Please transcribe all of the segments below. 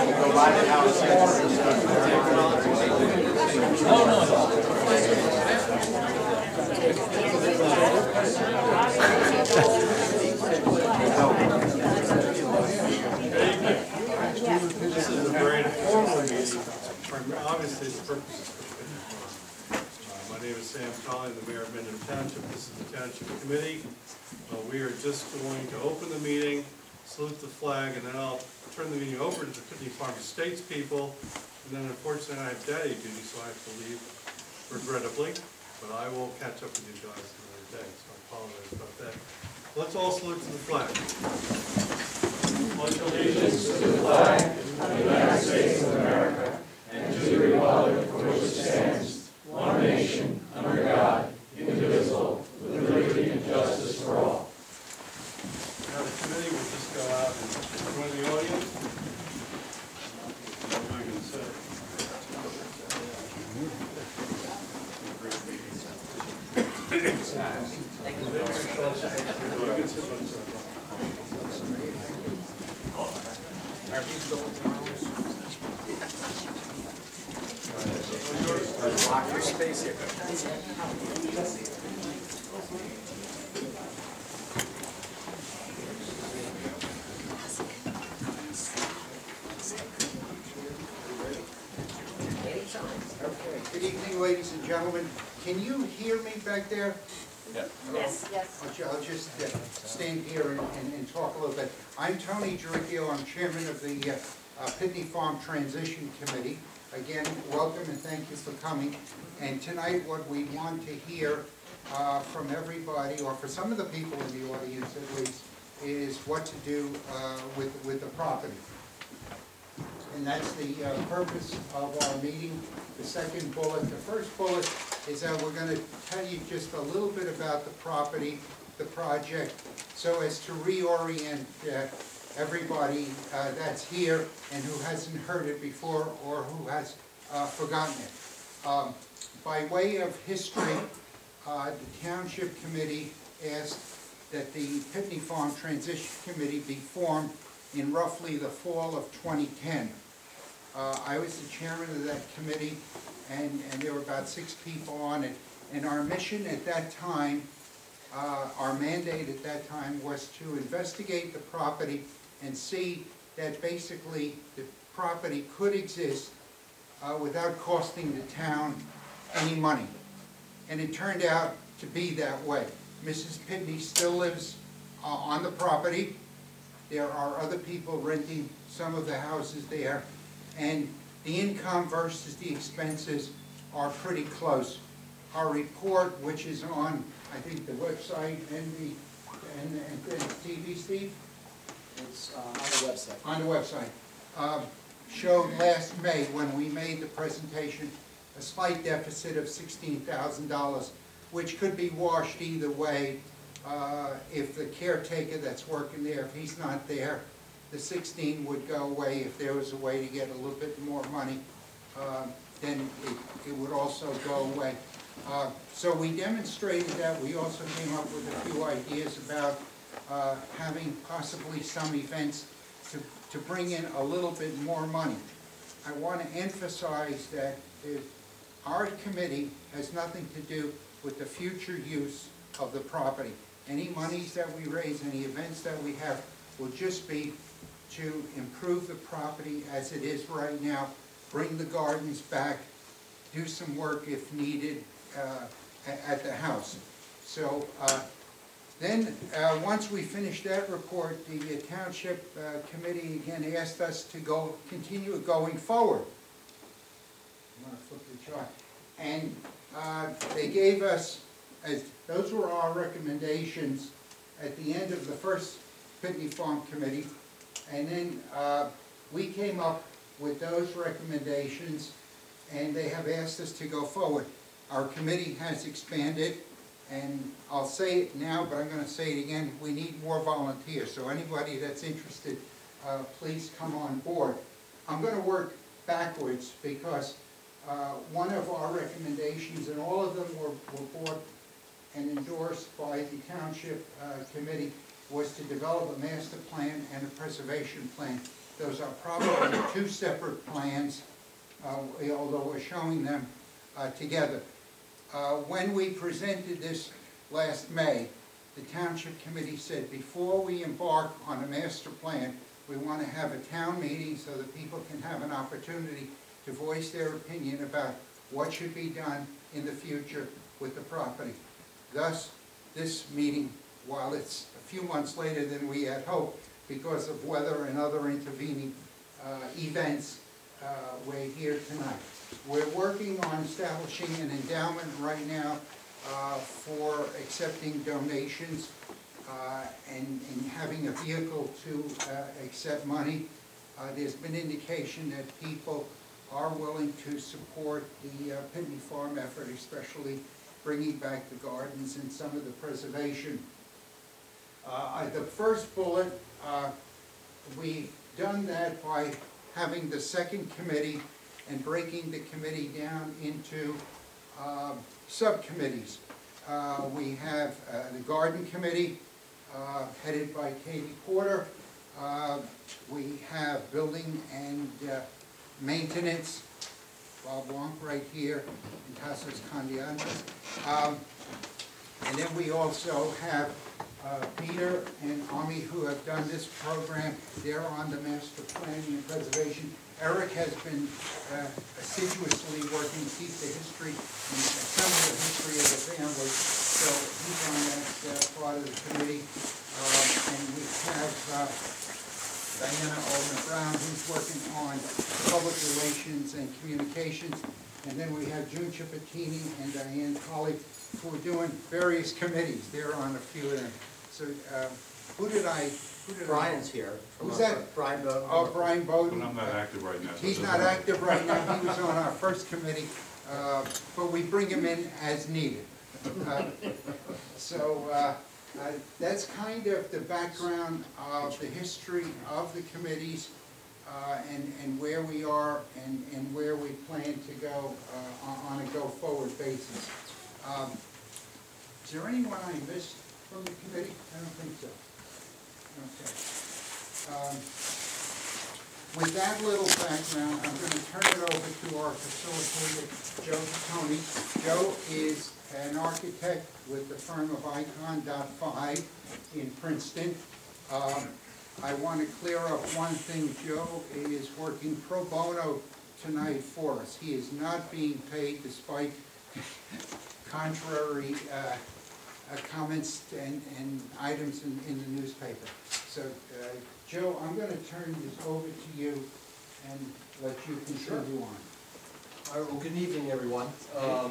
This is a very informal meeting. Obviously, the purpose is for my name is Sam Colley, the Mayor of Mendon Township. This is the Township Committee. We are just going to open the meeting, salute the flag, and then I'll turn the meeting over to the Pitney Farm Estates people. And then, unfortunately, I have daddy duty, so I have to leave, regrettably. But I will catch up with you guys another day, so I apologize about that. Let's all salute to the flag. Pledge allegiance to the flag of the United States of America and to the republic for which it stands, one nation, under God, indivisible, with liberty and justice for all. Now the committee will just go out and join the audience. What am I going to say? Lock your space here. Okay. Good evening, ladies and gentlemen. Can you hear me back there? Yes, yes. I'll just stand here and talk a little bit. I'm Tony Gericchio. I'm chairman of the Pitney Farm Transition Committee. Again, welcome and thank you for coming. And tonight what we want to hear from everybody, or for some of the people in the audience at least, is what to do with the property. And that's the purpose of our meeting. The second bullet, the first bullet is that we're going to tell you just a little bit about the property, the project, so as to reorient everybody that's here and who hasn't heard it before or who has forgotten it. By way of history, the Township Committee asked that the Pitney Farm Transition Committee be formed in roughly the fall of 2010. I was the chairman of that committee, and there were about 6 people on it. And our mission at that time, our mandate at that time, was to investigate the property and see that basically the property could exist without costing the town any money. And it turned out to be that way. Mrs. Pitney still lives on the property. There are other people renting some of the houses there, and the income versus the expenses are pretty close. Our report, which is on, I think, the website and the TV, Steve? It's on the website. On the website. Showed last May, when we made the presentation, a slight deficit of $16,000, which could be washed either way. If the caretaker that's working there, if he's not there, the 16 would go away. If there was a way to get a little bit more money, then it would also go away. So we demonstrated that. We also came up with a few ideas about having possibly some events to bring in a little bit more money. I want to emphasize that our committee has nothing to do with the future use of the property. Any monies that we raise, any events that we have, will just be to improve the property as it is right now, bring the gardens back, do some work if needed at the house. So then once we finished that report, the Township Committee again asked us to continue going forward. I'm going to flip the chart. And they gave us, those were our recommendations at the end of the first Pitney Farm Committee, and then we came up with those recommendations, and they have asked us to go forward. Our committee has expanded, and I'll say it now, but I'm going to say it again, we need more volunteers, so anybody that's interested, please come on board. I'm going to work backwards because one of our recommendations, and all of them were brought and endorsed by the Township Committee, was to develop a master plan and a preservation plan. Those are probably two separate plans, although we're showing them together. When we presented this last May, the Township Committee said, before we embark on a master plan, we want to have a town meeting so that people can have an opportunity to voice their opinion about what should be done in the future with the property. Thus, this meeting, while it's a few months later than we had hoped, because of weather and other intervening events, we're here tonight. We're working on establishing an endowment right now for accepting donations and having a vehicle to accept money. There's been indication that people are willing to support the Pitney Farm effort, especially bringing back the gardens and some of the preservation. The first bullet, we've done that by having the second committee and breaking the committee down into subcommittees. We have the Garden Committee, headed by Katie Porter. We have Building and Maintenance, Bob Wonk right here, and Tassos Candianas. And then we also have Peter and Ami, who have done this program. They're on the master planning and preservation. Eric has been assiduously working to keep the history and some of the history of the family, so he's on that part of the committee. And we have Diana Altman-Brown, who's working on public relations and communications. And then we have June Ciappatini and Diane Colley, who are doing various committees. They're on a few of them. So Brian's here. Who's that? Brian Bowden. Oh, Brian Bowden. I'm not active right now. He's not active right now. He was on our first committee, but we bring him in as needed. That's kind of the background of the history of the committees and where we are and where we plan to go on a go-forward basis. Is there anyone I missed from the committee? I don't think so. Okay. With that little background, I'm going to turn it over to our facilitator, Joe Tony. Joe is an architect with the firm of Icon.5 in Princeton. I want to clear up one thing. Joe is working pro bono tonight for us. He is not being paid despite contrary comments and items in the newspaper. So, Joe, I'm going to turn this over to you and let you continue on. All right, well, good evening, everyone. I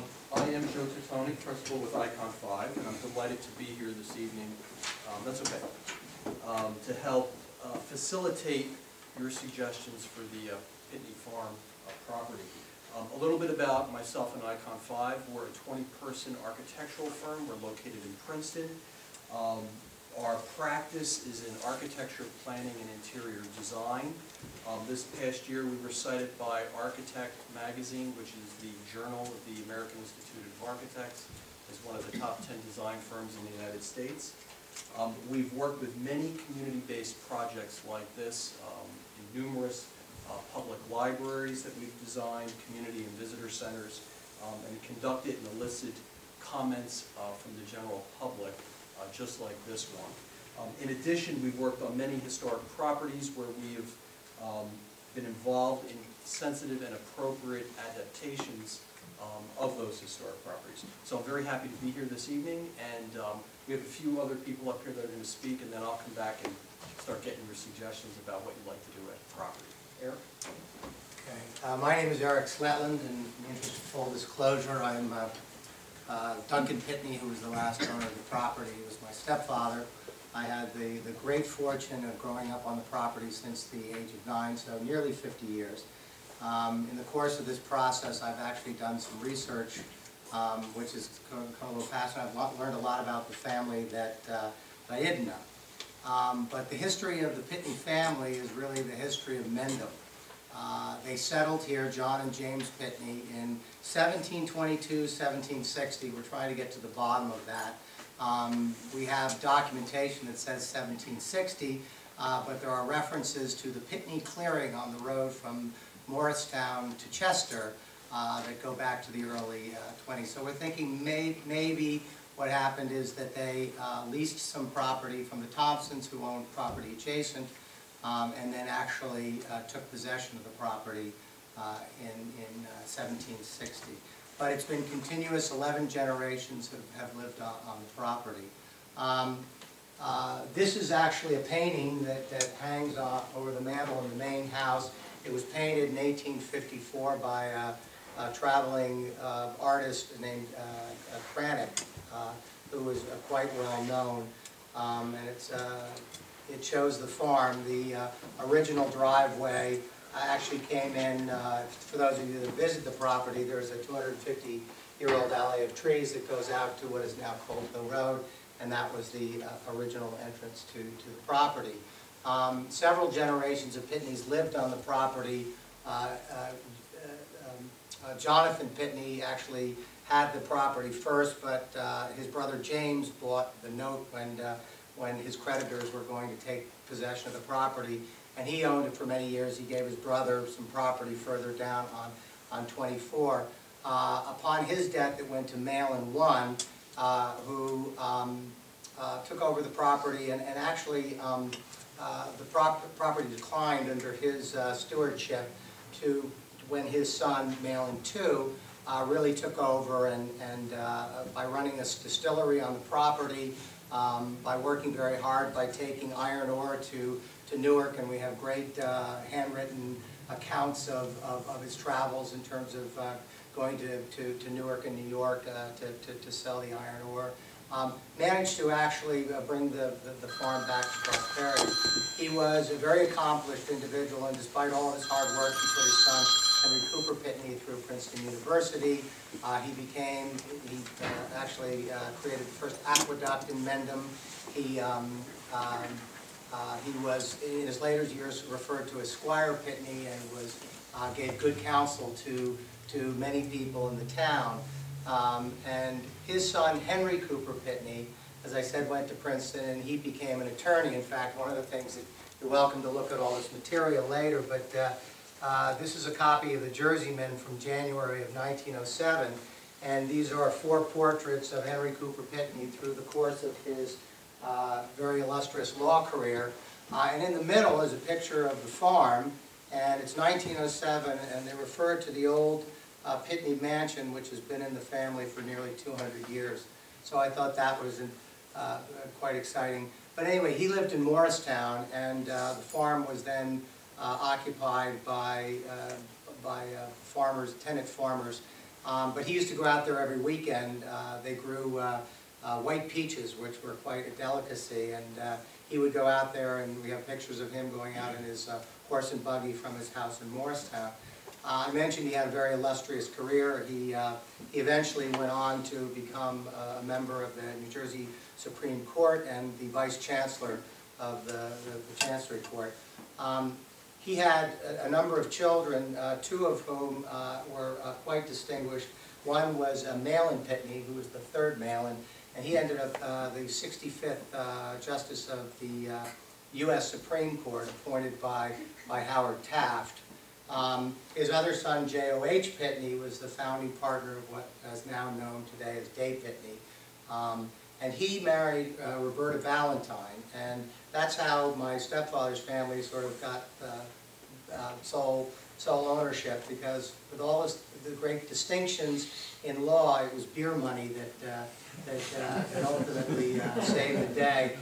am Joe Tony, principal with Icon.5, and I'm delighted to be here this evening, that's okay, to help facilitate your suggestions for the Pitney Farm property. A little bit about myself and Icon.5. We're a 20-person architectural firm. We're located in Princeton. Our practice is in architecture, planning, and interior design. This past year, we were cited by Architect Magazine, which is the journal of the American Institute of Architects, as one of the top 10 design firms in the United States. We've worked with many community-based projects like this in numerous public libraries that we've designed, community and visitor centers, and conducted and elicited comments from the general public, just like this one. In addition, we've worked on many historic properties where we have been involved in sensitive and appropriate adaptations of those historic properties. So I'm very happy to be here this evening, and we have a few other people up here that are going to speak, and then I'll come back and start getting your suggestions about what you'd like to do at the property. Eric? Okay. My name is Eric Sletland, and in the interest of full disclosure, I'm Duncan Pitney, who was the last owner of the property. He was my stepfather. I had the great fortune of growing up on the property since the age of 9, so nearly 50 years. In the course of this process, I've actually done some research, which has come a little faster. I've learned a lot about the family that I didn't know. But the history of the Pitney family is really the history of Mendham. They settled here, John and James Pitney, in 1722, 1760. We're trying to get to the bottom of that. We have documentation that says 1760, but there are references to the Pitney clearing on the road from Morristown to Chester that go back to the early 20s. So we're thinking maybe what happened is that they leased some property from the Thompsons, who owned property adjacent, and then actually took possession of the property in 1760. But it's been continuous. 11 generations have lived on the property. This is actually a painting that hangs over the mantel in the main house. It was painted in 1854 by a traveling artist named Kranick, who was quite well known. And it shows the farm. The original driveway actually came in, for those of you that visit the property, there's a 250-year-old alley of trees that goes out to what is now Coldhill Road, and that was the original entrance to the property. Several generations of Pitneys lived on the property. Jonathan Pitney actually had the property first, but his brother James bought the note when his creditors were going to take possession of the property, and he owned it for many years. He gave his brother some property further down on 24. Upon his death, it went to Malin I, who took over the property, and actually the property declined under his stewardship to when his son, Malin II, really took over, and by running a distillery on the property, by working very hard, by taking iron ore to Newark, and we have great handwritten accounts of his travels in terms of going to Newark and New York to sell the iron ore. Managed to actually bring the farm back to prosperity. He was a very accomplished individual, and despite all his hard work, he put his son Henry Cooper Pitney through Princeton University. He actually created the first aqueduct in Mendham. He was, in his later years, referred to as Squire Pitney, and gave good counsel to many people in the town. And his son, Henry Cooper Pitney, as I said, went to Princeton, and he became an attorney. In fact, one of the things that you're welcome to look at all this material later, but this is a copy of the Jerseyman from January of 1907, and these are 4 portraits of Henry Cooper Pitney through the course of his very illustrious law career. And in the middle is a picture of the farm, and it's 1907, and they refer to the old Pitney Mansion, which has been in the family for nearly 200 years. So I thought that was quite exciting. But anyway, he lived in Morristown, and the farm was then occupied by farmers, tenant farmers. But he used to go out there every weekend. They grew white peaches, which were quite a delicacy, and he would go out there, and we have pictures of him going out in his horse and buggy from his house in Morristown. I mentioned he had a very illustrious career. He eventually went on to become a member of the New Jersey Supreme Court and the Vice Chancellor of the Chancery Court. He had a number of children, 2 of whom were quite distinguished. One was Malin Pitney, who was the 3rd Malin, and he ended up the 65th Justice of the U.S. Supreme Court, appointed by Howard Taft. His other son, J.O.H. Pitney, was the founding partner of what is now known today as Day Pitney. And he married Roberta Valentine, and that's how my stepfather's family sort of got sole ownership, because with all the great distinctions in law, it was beer money that ultimately saved the day.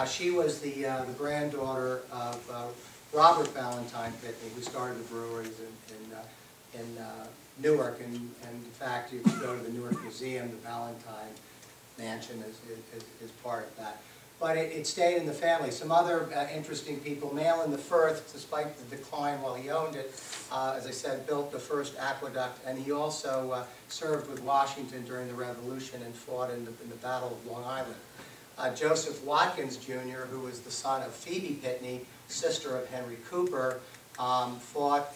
She was the granddaughter of Robert Valentine Pitney, who started the breweries in Newark, and in fact, if you go to the Newark Museum, the Valentine Mansion is part of that. But it stayed in the family. Some other interesting people, Malin I, despite the decline while he owned it, as I said, built the first aqueduct, and he also served with Washington during the Revolution and fought in the Battle of Long Island. Joseph Watkins, Jr., who was the son of Phoebe Pitney, sister of Henry Cooper, fought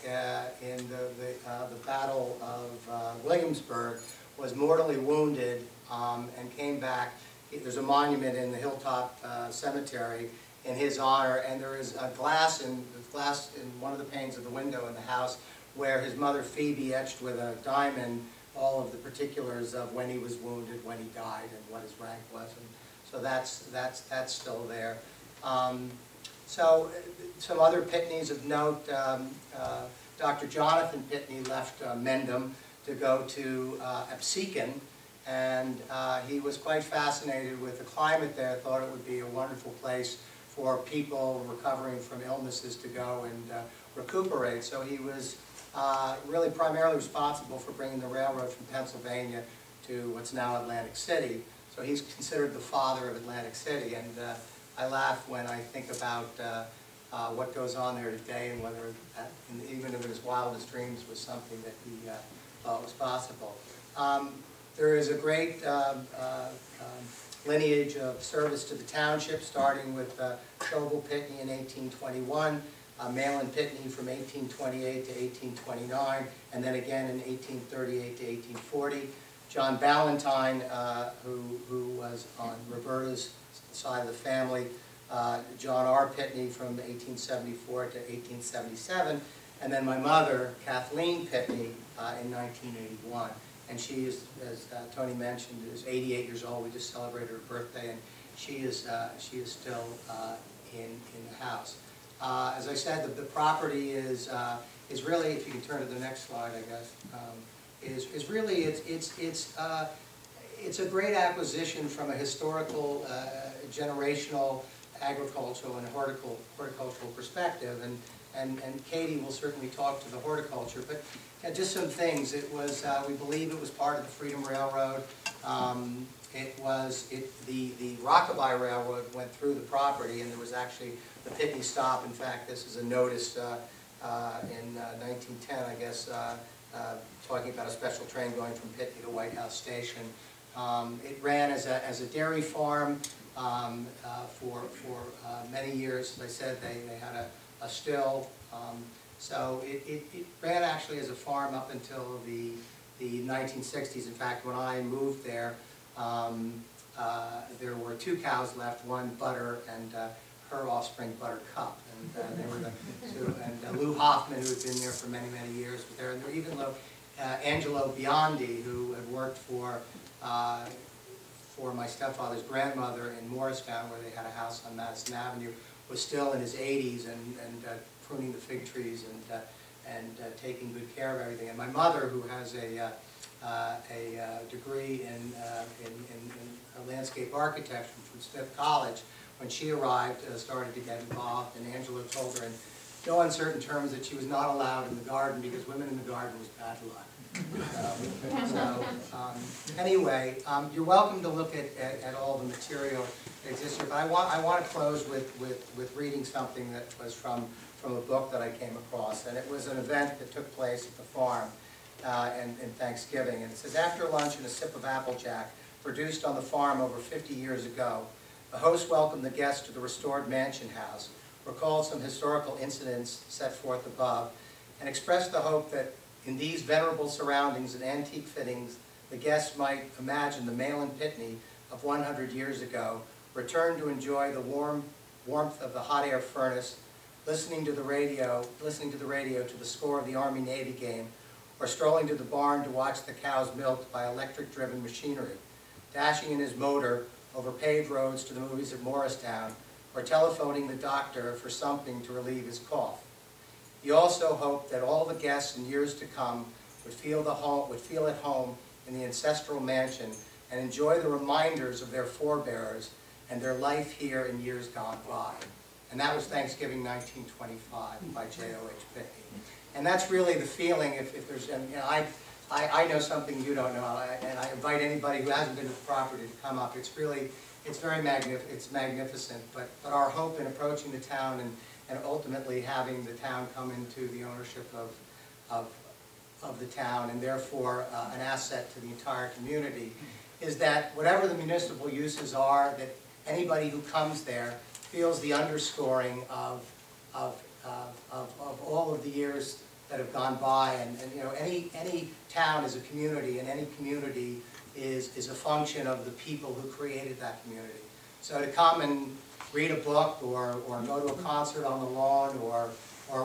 in the Battle of Williamsburg, was mortally wounded, and came back. There's a monument in the Hilltop Cemetery in his honor, and there is a glass in one of the panes of the window in the house where his mother Phoebe etched with a diamond all of the particulars of when he was wounded, when he died, and what his rank was. And so that's still there. So some other Pitneys of note, Dr. Jonathan Pitney left Mendham to go to Absecon, and he was quite fascinated with the climate there, thought it would be a wonderful place for people recovering from illnesses to go and recuperate. So he was really primarily responsible for bringing the railroad from Pennsylvania to what's now Atlantic City. So he's considered the father of Atlantic City, and I laugh when I think about what goes on there today, and whether that, even in his wildest dreams, was something that he thought was possible. There is a great lineage of service to the township, starting with Shobel Pitney in 1821, Malin Pitney from 1828 to 1829, and then again in 1838 to 1840. John Ballantyne, who was on Roberta's side of the family, John R. Pitney from 1874 to 1877, and then my mother, Kathleen Pitney, in 1981. And she is, as Tony mentioned, is 88 years old. We just celebrated her birthday, and she is still in the house. As I said, the property is really, if you can turn to the next slide, I guess, is really it's a great acquisition from a historical, generational, agricultural, and horticultural perspective. And Katie will certainly talk to the horticulture, but just some things. It was, we believe it was part of the Freedom Railroad. The Rockabye Railroad went through the property, and there was actually the Pitney stop. In fact, this is a notice in 1910, I guess, talking about a special train going from Pitney to White House Station. It ran as a dairy farm for many years. As I said, they had a still. So it ran actually as a farm up until the 1960s. In fact, when I moved there, there were 2 cows left, one Butter and her offspring Buttercup. And they were the two. And Lou Hoffman, who had been there for many, many years, was there. And there were even Angelo Biondi, who had worked for my stepfather's grandmother in Morristown, where they had a house on Madison Avenue, was still in his 80s and pruning the fig trees and taking good care of everything. And my mother, who has a degree in landscape architecture from Smith College, when she arrived, started to get involved, and Angela told her in no uncertain terms that she was not allowed in the garden because women in the garden was bad luck. Anyway, you're welcome to look at all the material that exists here, but I want to close with reading something that was from a book that I came across, and it was an event that took place at the farm in Thanksgiving. And it says, after lunch and a sip of Applejack produced on the farm over 50 years ago, the host welcomed the guests to the restored mansion house, recalled some historical incidents set forth above, and expressed the hope that in these venerable surroundings and antique fittings, the guests might imagine the Malin Pitney of 100 years ago return to enjoy the warmth of the hot air furnace, listening to the radio to the score of the Army-Navy game, or strolling to the barn to watch the cows milked by electric-driven machinery, dashing in his motor over paved roads to the movies at Morristown, or telephoning the doctor for something to relieve his cough. He also hoped that all the guests in years to come would feel at home in the ancestral mansion and enjoy the reminders of their forebears and their life here in years gone by. And that was Thanksgiving 1925 by J.O.H. Pitney. And that's really the feeling, if there's, and, you know, I know something you don't know, and I invite anybody who hasn't been to the property to come up. It's really, it's very magnificent, but our hope in approaching the town and ultimately having the town come into the ownership of the town, and therefore an asset to the entire community, is that whatever the municipal uses are, that anybody who comes there feels the underscoring of all of the years that have gone by, and you know, any town is a community, and any community is a function of the people who created that community. So to come and read a book or go to a concert on the lawn or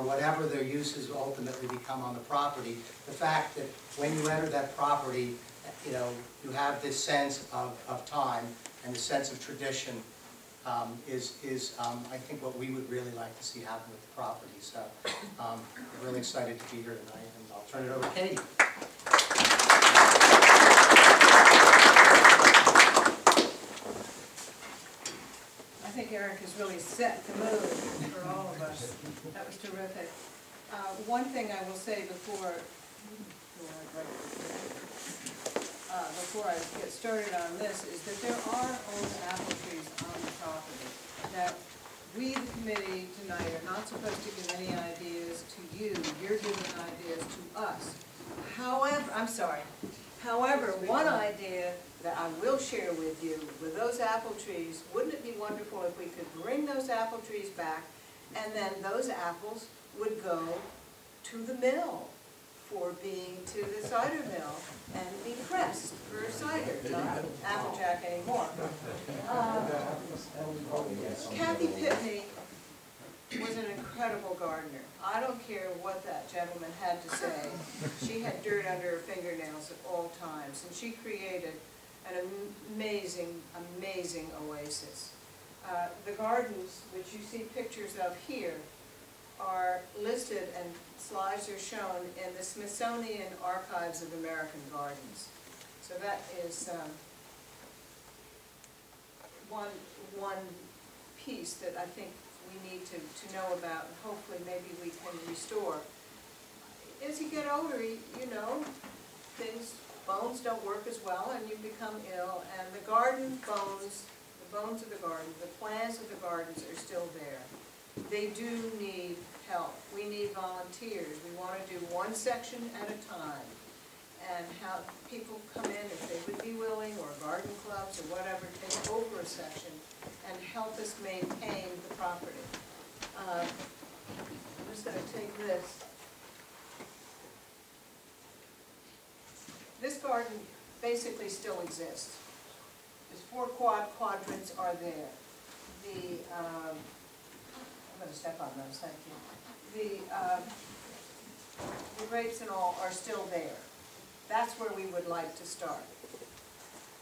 whatever their uses ultimately become on the property. The fact that when you enter that property, you have this sense of time and the sense of tradition is I think what we would really like to see happen with the property. So I'm really excited to be here tonight, and I'll turn it over to Katie. I think Eric has really set the mood for all of us. That was terrific. One thing I will say before I get started on this is that there are old apple trees on the property. Now, we, the committee tonight, are not supposed to give any ideas to you. You're giving ideas to us. However, one idea that I will share with you, with those apple trees, wouldn't it be wonderful if we could bring those apple trees back and then those apples would go to the mill for being to the cider mill and be pressed for cider, not Applejack anymore. Kathy Pitney was an incredible gardener. I don't care what that gentleman had to say. She had dirt under her fingernails at all times, and she created an amazing, amazing oasis. The gardens, which you see pictures of here, are listed and slides are shown in the Smithsonian Archives of American Gardens. So that is one piece that I think we need to know about, and hopefully maybe we can restore. As you get older, bones don't work as well, and you become ill, and the garden bones, the bones of the garden, the plans of the gardens are still there. They do need help. We need volunteers. We want to do one section at a time, and have people come in if they would be willing, or garden clubs or whatever, take over a section and help us maintain the property. I'm just going to take this. This garden basically still exists. There's 4 quadrants are there. I'm going to step on those, thank you. The grapes and all are still there. That's where we would like to start.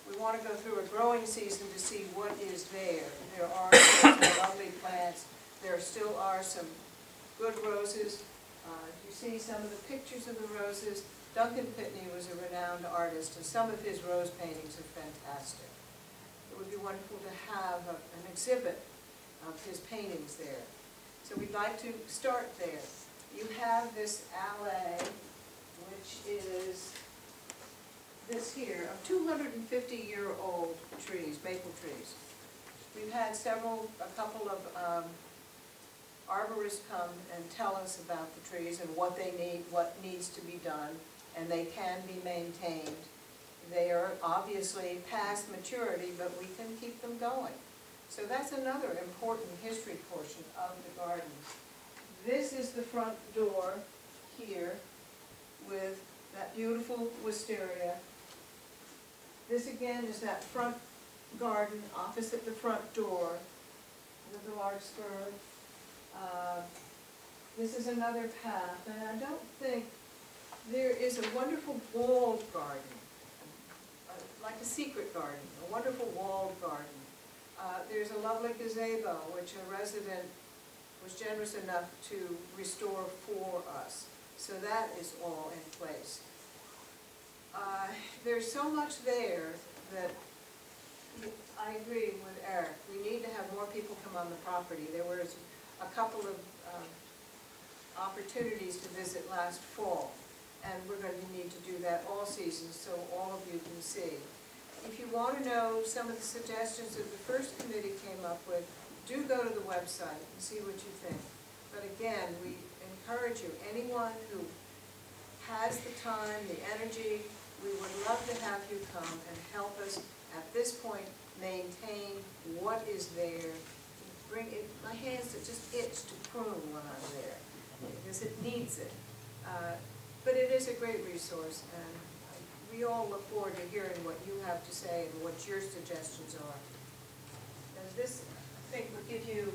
We want to go through a growing season to see what is there. There are some lovely plants. There still are some good roses. You see some of the pictures of the roses. Duncan Pitney was a renowned artist, and some of his rose paintings are fantastic. It would be wonderful to have an exhibit of his paintings there. So we'd like to start there. You have this alley, which is this here, of 250-year-old trees, maple trees. We've had a couple of arborists come and tell us about the trees and what they need, what needs to be done, and they can be maintained. They are obviously past maturity, but we can keep them going. So that's another important history portion of the garden. This is the front door here with that beautiful wisteria. This again is that front garden opposite the front door with the larkspur. This is another path, and I don't think there is a wonderful walled garden, like a secret garden, a wonderful walled garden. There's a lovely gazebo, which a resident was generous enough to restore for us. So that is all in place. There's so much there that I agree with Eric. We need to have more people come on the property. There was a couple of opportunities to visit last fall, and we're going to need to do that all season so all of you can see. If you want to know some of the suggestions that the first committee came up with, do go to the website and see what you think. But again, we encourage you, anyone who has the time, the energy, we would love to have you come and help us at this point maintain what is there. Bring it, my hands just itch to prune when I'm there because it needs it. But it is a great resource, and we all look forward to hearing what you have to say and what your suggestions are. And this think would give you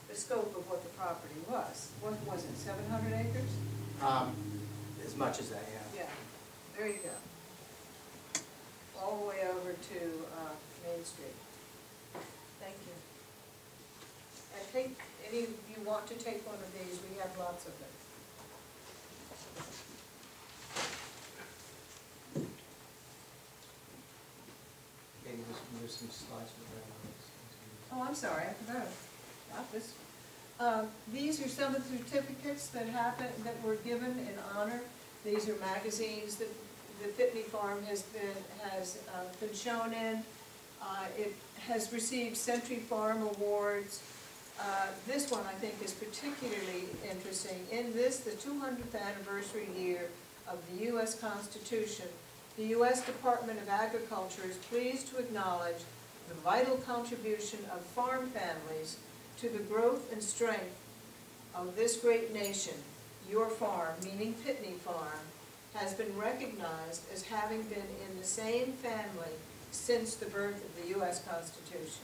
the scope of what the property was. What was it, 700 acres? As much as that, yeah. Yeah, there you go. All the way over to Main Street. Thank you. And any of you want to take one of these, we have lots of them. Maybe there's some slides with that. Oh, I'm sorry, I forgot. Not this one. These are some of the certificates that were given in honor. These are magazines that the Pitney Farm has been shown in. It has received Century Farm Awards. This one I think is particularly interesting. In this, the 200th anniversary year of the U.S. Constitution, the U.S. Department of Agriculture is pleased to acknowledge the vital contribution of farm families to the growth and strength of this great nation. Your farm, meaning Pitney Farm, has been recognized as having been in the same family since the birth of the U.S. Constitution.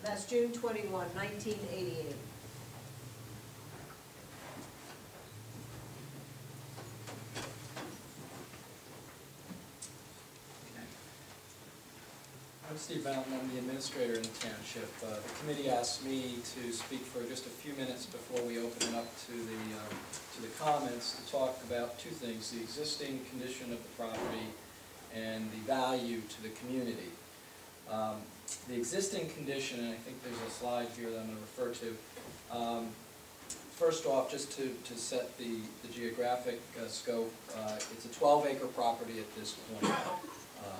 That's June 21, 1988. I'm Steve Mountain, I'm the administrator in the township. The committee asked me to speak for just a few minutes before we open it up to the comments to talk about two things: the existing condition of the property and the value to the community. The existing condition, and I think there's a slide here that I'm going to refer to. First off, just to set the geographic scope, it's a 12-acre property at this point.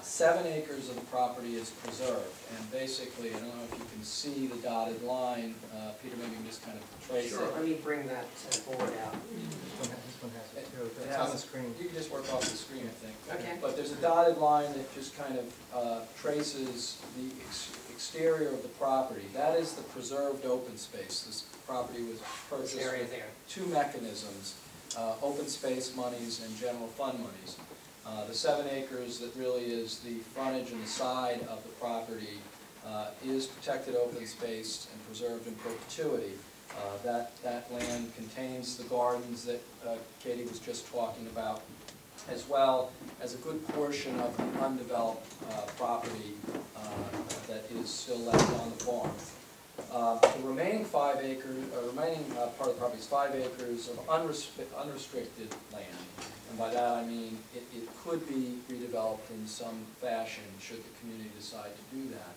7 acres of the property is preserved, and basically, I don't know if you can see the dotted line. Peter, maybe you can just kind of trace it. Sure, let me bring that board out. This one has it too. It's on the screen. You can just work off the screen, I think. Okay. But there's a dotted line that just kind of traces the exterior of the property. That is the preserved open space. This property was purchased area with there. two mechanisms: open space monies and general fund monies. The 7 acres that really is the frontage and the side of the property is protected open space and preserved in perpetuity. That land contains the gardens that Katie was just talking about, as well as a good portion of the undeveloped property that is still left on the farm. The remaining 5 acres, remaining part of the property is 5 acres of unrestricted land. And by that I mean it could be redeveloped in some fashion should the community decide to do that.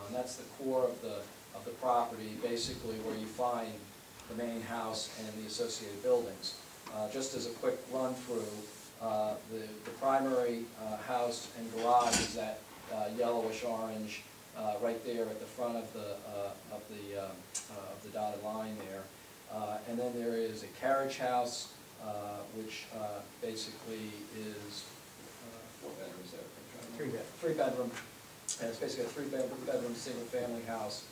And that's the core of the property, basically where you find the main house and the associated buildings. Just as a quick run through, the primary house and garage is that yellowish orange right there at the front of the dotted line there. And then there is a carriage house, which basically is 4 bedrooms there. 3 bedroom. And it's basically a 3-bedroom single-family house.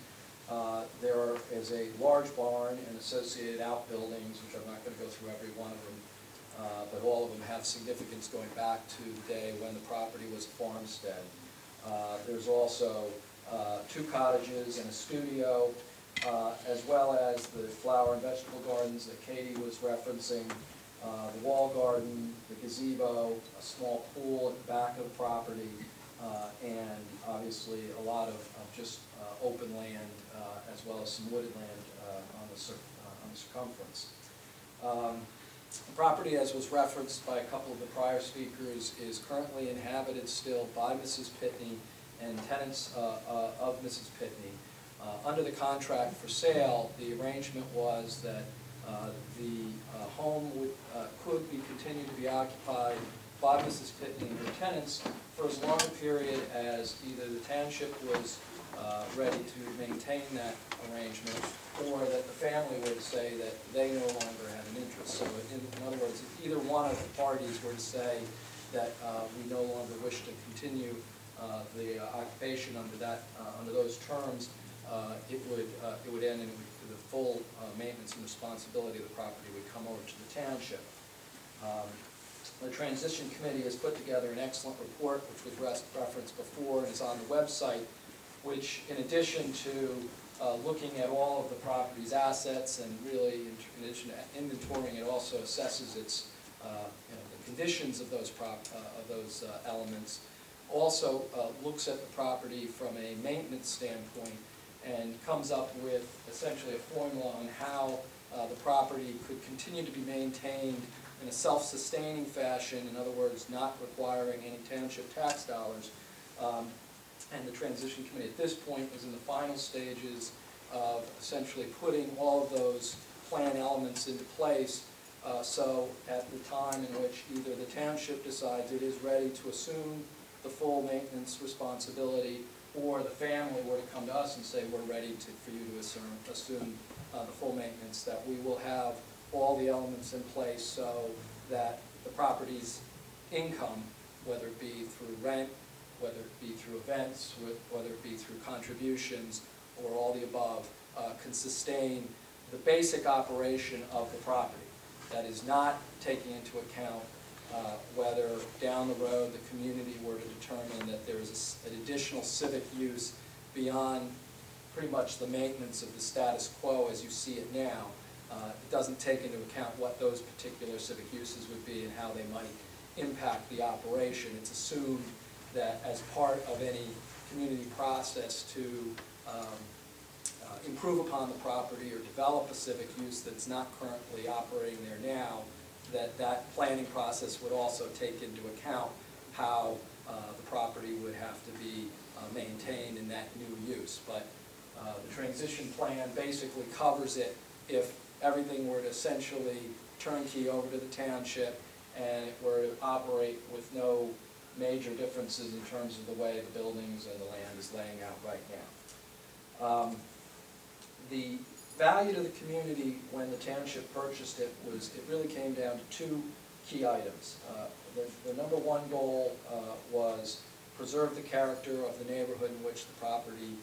There is a large barn and associated outbuildings, which I'm not going to go through every one of them, but all of them have significance going back to the day when the property was a farmstead. There's also 2 cottages and a studio, as well as the flower and vegetable gardens that Katie was referencing, the wall garden, the gazebo, a small pool at the back of the property, and obviously a lot of just open land, as well as some wooded land on the circumference. The property, as was referenced by a couple of the prior speakers, is currently inhabited still by Mrs. Pitney and tenants of Mrs. Pitney. Under the contract for sale, the arrangement was that the home could be continued to be occupied by Mrs. Pitney and her tenants for as long a period as either the township was ready to maintain that arrangement, or that the family would say that they no longer had an interest. So in other words, if either one of the parties were to say that we no longer wish to continue the occupation under those terms, it would end, and the full maintenance and responsibility of the property would come over to the township. The transition committee has put together an excellent report, which was referenced before and is on the website, which in addition to looking at all of the property's assets and really in addition to inventorying, it also assesses its, the conditions of those elements. Also looks at the property from a maintenance standpoint and comes up with essentially a formula on how the property could continue to be maintained in a self-sustaining fashion, in other words, not requiring any township tax dollars. And the transition committee at this point is in the final stages of essentially putting all of those plan elements into place, so at the time in which either the township decides it is ready to assume the full maintenance responsibility, or the family were to come to us and say we're ready for you to assume the full maintenance, that we will have all the elements in place so that the property's income, whether it be through rent, whether it be through events, whether it be through contributions, or all the above, can sustain the basic operation of the property. That is not taking into account whether down the road the community were to determine that there is an additional civic use beyond pretty much the maintenance of the status quo as you see it now. It doesn't take into account what those particular civic uses would be and how they might impact the operation. It's assumed that as part of any community process to improve upon the property or develop a civic use that's not currently operating there now, that planning process would also take into account how the property would have to be maintained in that new use. But the transition plan basically covers it if everything were to essentially turnkey over to the township and it were to operate with no major differences in terms of the way the buildings and the land is laying out right now. The value to the community when the township purchased it really came down to two key items. The number one goal was preserve the character of the neighborhood in which the property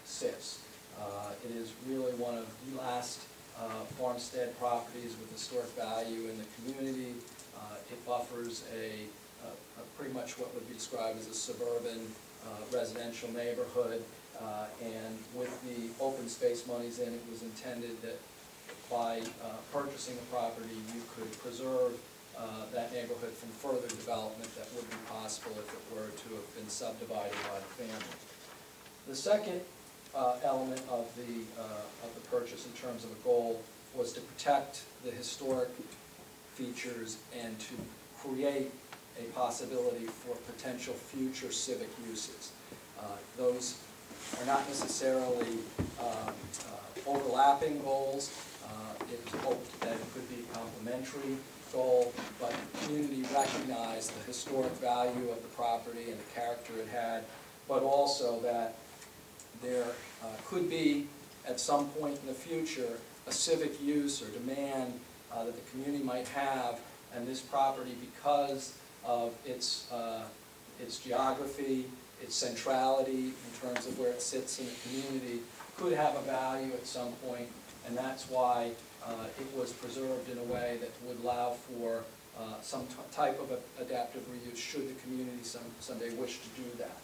sits. It is really one of the last farmstead properties with historic value in the community. It buffers pretty much what would be described as a suburban residential neighborhood, and with the open space monies in, it was intended that by purchasing the property you could preserve that neighborhood from further development that would be possible if it were to have been subdivided by the family. The second element of the purchase in terms of a goal was to protect the historic features and to create a possibility for potential future civic uses. Those are not necessarily overlapping goals. It's hoped that it could be a complementary goal, but the community recognized the historic value of the property and the character it had, but also that there could be, at some point in the future, a civic use or demand that the community might have, and this property, because of its geography, its centrality in terms of where it sits in the community, could have a value at some point, and that's why it was preserved in a way that would allow for some type of adaptive reuse should the community someday wish to do that.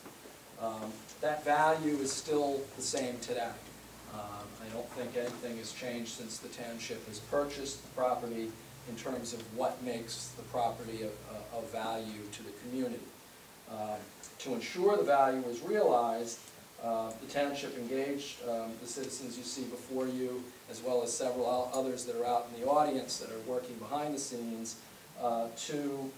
That value is still the same today. I don't think anything has changed since the township has purchased the property in terms of what makes the property of value to the community. To ensure the value was realized, the township engaged the citizens you see before you, as well as several others that are out in the audience that are working behind the scenes, to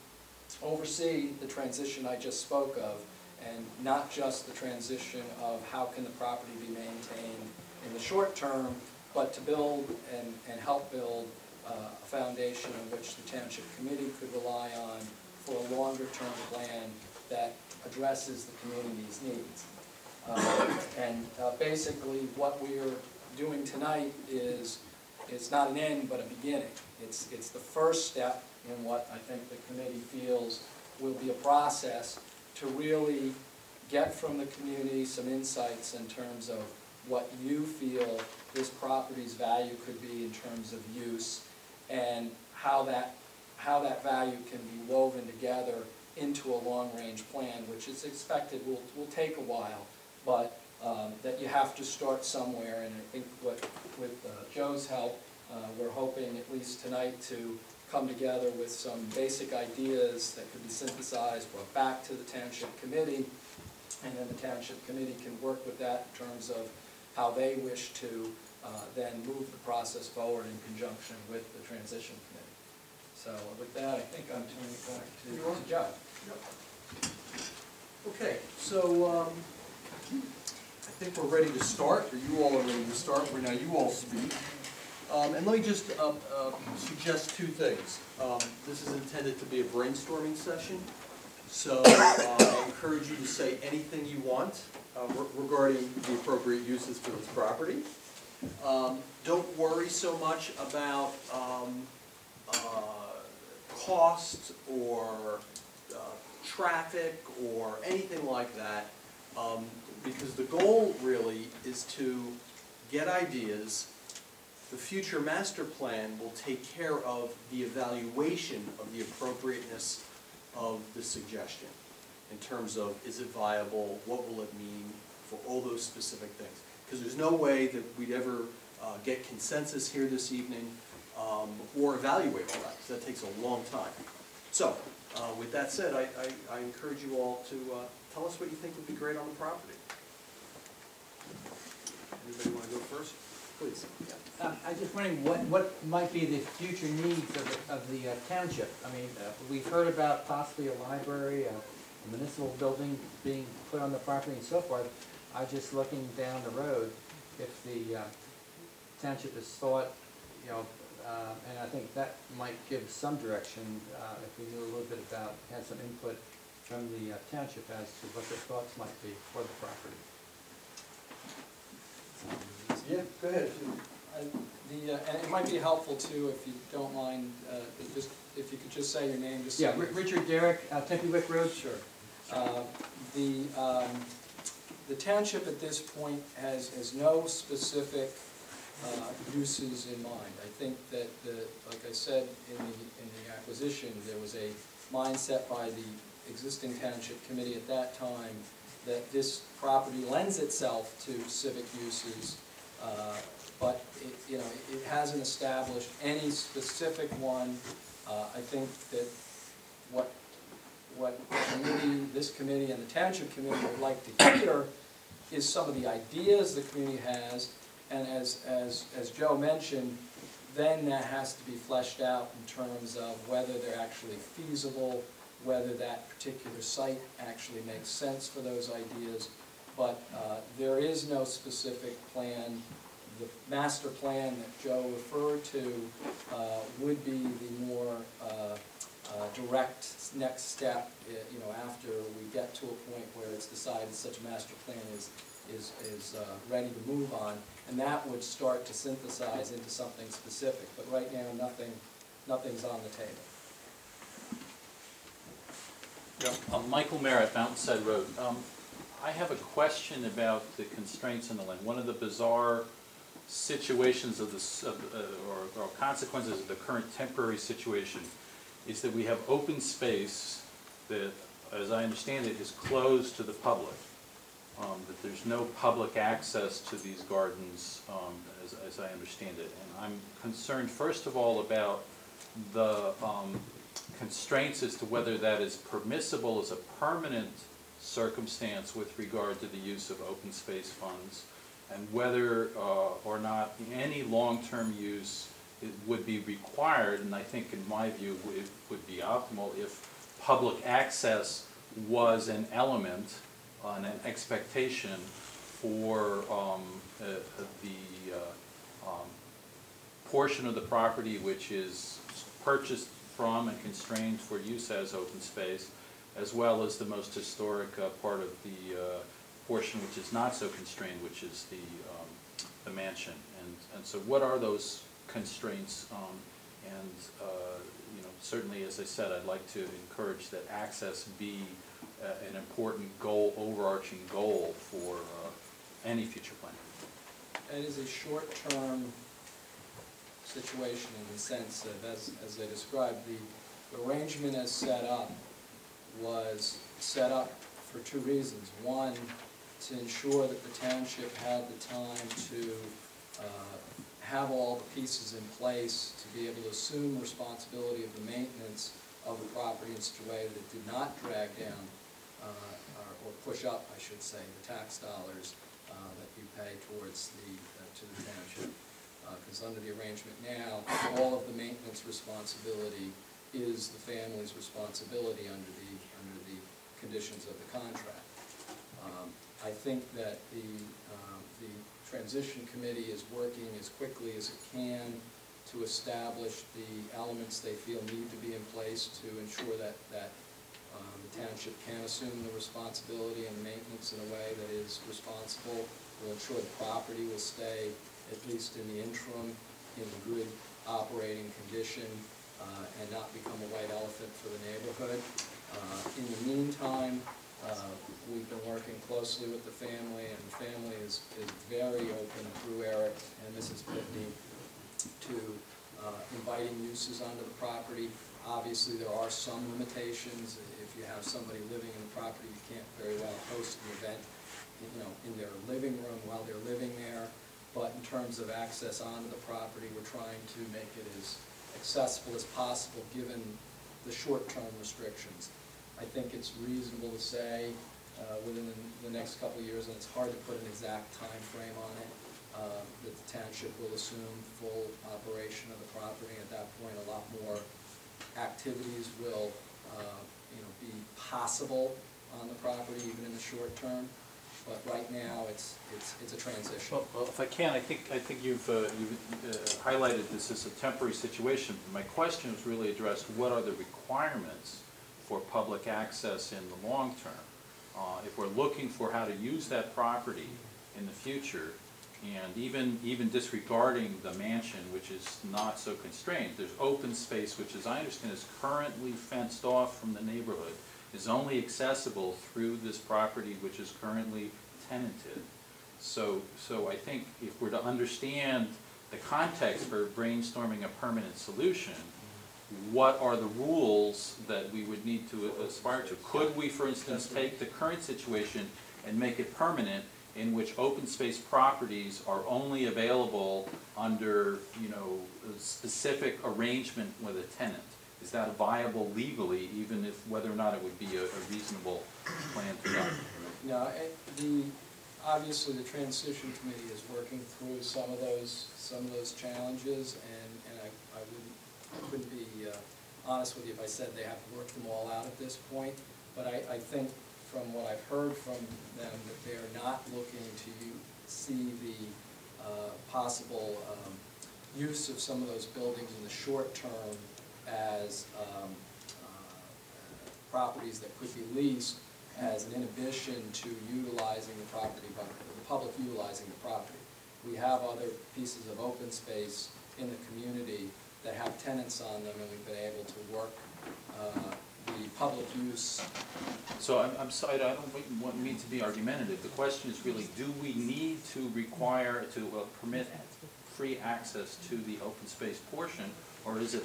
oversee the transition I just spoke of, and not just the transition of how can the property be maintained in the short term, but to build and help build a foundation on which the township committee could rely on for a longer term plan that addresses the community's needs. Basically what we're doing tonight is, it's not an end but a beginning. It's the first step in what I think the committee feels will be a process to really get from the community some insights in terms of what you feel this property's value could be in terms of use, and how that value can be woven together into a long-range plan, which is expected will take a while, but that you have to start somewhere, and I think with Joe's help, we're hoping at least tonight to come together with some basic ideas that could be synthesized, brought back to the Township Committee, and then the Township Committee can work with that in terms of how they wish to then move the process forward in conjunction with the Transition Committee. So with that, I think I'm turning it back to Joe. Okay, so I think we're ready to start, or you all are ready to start, where now you all speak. And let me just suggest two things. This is intended to be a brainstorming session, so I encourage you to say anything you want regarding the appropriate uses for this property. Don't worry so much about cost or traffic or anything like that, because the goal really is to get ideas. The future master plan will take care of the evaluation of the appropriateness of the suggestion in terms of, is it viable, what will it mean for all those specific things. Because there's no way that we'd ever get consensus here this evening or evaluate all that, because that takes a long time. So, with that said, I encourage you all to tell us what you think would be great on the property. Anybody want to go first? Please. I'm just wondering what might be the future needs of the township. I mean, we've heard about possibly a library, a municipal building being put on the property and so forth. I was just looking down the road, if the township has thought, you know, and I think that might give some direction if we knew a little bit about, had some input from the township as to what their thoughts might be for the property. Yeah, go ahead. And it might be helpful too, if you don't mind, just if you could just say your name. Just yeah, Richard Derrick, Tempe-Wick Road. Sure. The township at this point has no specific uses in mind. I think that, like I said in the acquisition, there was a mindset by the existing township committee at that time that this property lends itself to civic uses, but it hasn't established any specific one. I think that what this committee and the township committee would like to hear is some of the ideas the community has, and as Joe mentioned, then that has to be fleshed out in terms of whether they're actually feasible, whether that particular site actually makes sense for those ideas. But there is no specific plan. The master plan that Joe referred to would be the more direct next step, after we get to a point where it's decided such a master plan is ready to move on, and that would start to synthesize into something specific. But right now, nothing's on the table. Yeah. Michael Merritt, Mountainside Road. I have a question about the constraints in the land. One of the bizarre situations of this, or consequences of the current temporary situation, is that we have open space that, as I understand it, is closed to the public. That there's no public access to these gardens, as I understand it. And I'm concerned, first of all, about the constraints as to whether that is permissible as a permanent circumstance with regard to the use of open space funds, and whether or not any long-term use would be required. And I think, in my view, it would be optimal if public access was an element, an expectation for the portion of the property which is purchased from and constrained for use as open space, as well as the most historic part of the portion which is not so constrained, which is the mansion. And so what are those constraints? Certainly, as I said, I'd like to encourage that access be an important goal, overarching goal for any future plan. It is a short-term situation in the sense of, as I described, the arrangement as set up was set up for two reasons. One, to ensure that the township had the time to have all the pieces in place to be able to assume responsibility of the maintenance of the property in such a way that it did not drag down, or push up, I should say, the tax dollars that you pay towards to the township. Because under the arrangement now, all of the maintenance responsibility is the family's responsibility under the conditions of the contract. I think that the transition committee is working as quickly as it can to establish the elements they feel need to be in place to ensure that the township can assume the responsibility and maintenance in a way that is responsible. Will ensure the property will stay, at least in the interim, in good operating condition and not become a white elephant for the neighborhood. In the meantime, we've been working closely with the family, and the family is very open through Eric and Mrs. Pitney to inviting uses onto the property. Obviously, there are some limitations. If you have somebody living in the property, you can't very well host an event, in their living room while they're living there. But in terms of access onto the property, we're trying to make it as accessible as possible given the short-term restrictions. I think it's reasonable to say within the next couple of years, and it's hard to put an exact time frame on it, that the township will assume full operation of the property. At that point, a lot more activities will be possible on the property, even in the short term. But right now, it's a transition. Well, if I can, I think you've highlighted this as a temporary situation. My question was really addressed: what are the requirements for public access in the long term? If we're looking for how to use that property in the future, and even disregarding the mansion, which is not so constrained, there's open space, which, as I understand, is currently fenced off from the neighborhood, is only accessible through this property, which is currently tenanted. So I think if we're to understand the context for brainstorming a permanent solution, what are the rules that we would need to aspire to? Could we, for instance, take the current situation and make it permanent, in which open space properties are only available under, a specific arrangement with a tenant? Is that viable legally, even if whether or not it would be a reasonable plan to run? No, obviously the transition committee is working through some of those challenges, and I wouldn't be honest with you if I said they have worked them all out at this point. But I think from what I've heard from them that they're not looking to see the possible use of some of those buildings in the short term as properties that could be leased as an inhibition to utilizing the property, by the public utilizing the property. We have other pieces of open space in the community that have tenants on them, and we've been able to work the public use. So I'm sorry, I don't want me to be argumentative. The question is really, do we need to require, to permit free access to the open space portion, or is it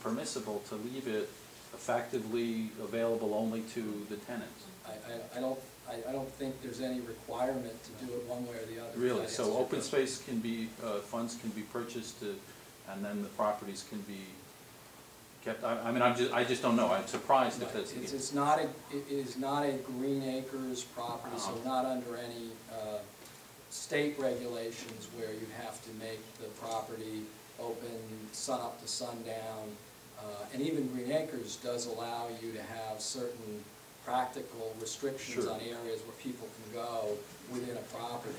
permissible to leave it effectively available only to the tenants? I don't think there's any requirement to do it one way or the other. Really? So open space can be, funds can be purchased and then the properties can be kept? I just don't know. I'm surprised if that's the case. It is not a Green Acres property, so not under any state regulations where you have to make the property open sun up to sundown. And even Green Acres does allow you to have certain practical restrictions on areas where people can go within a property.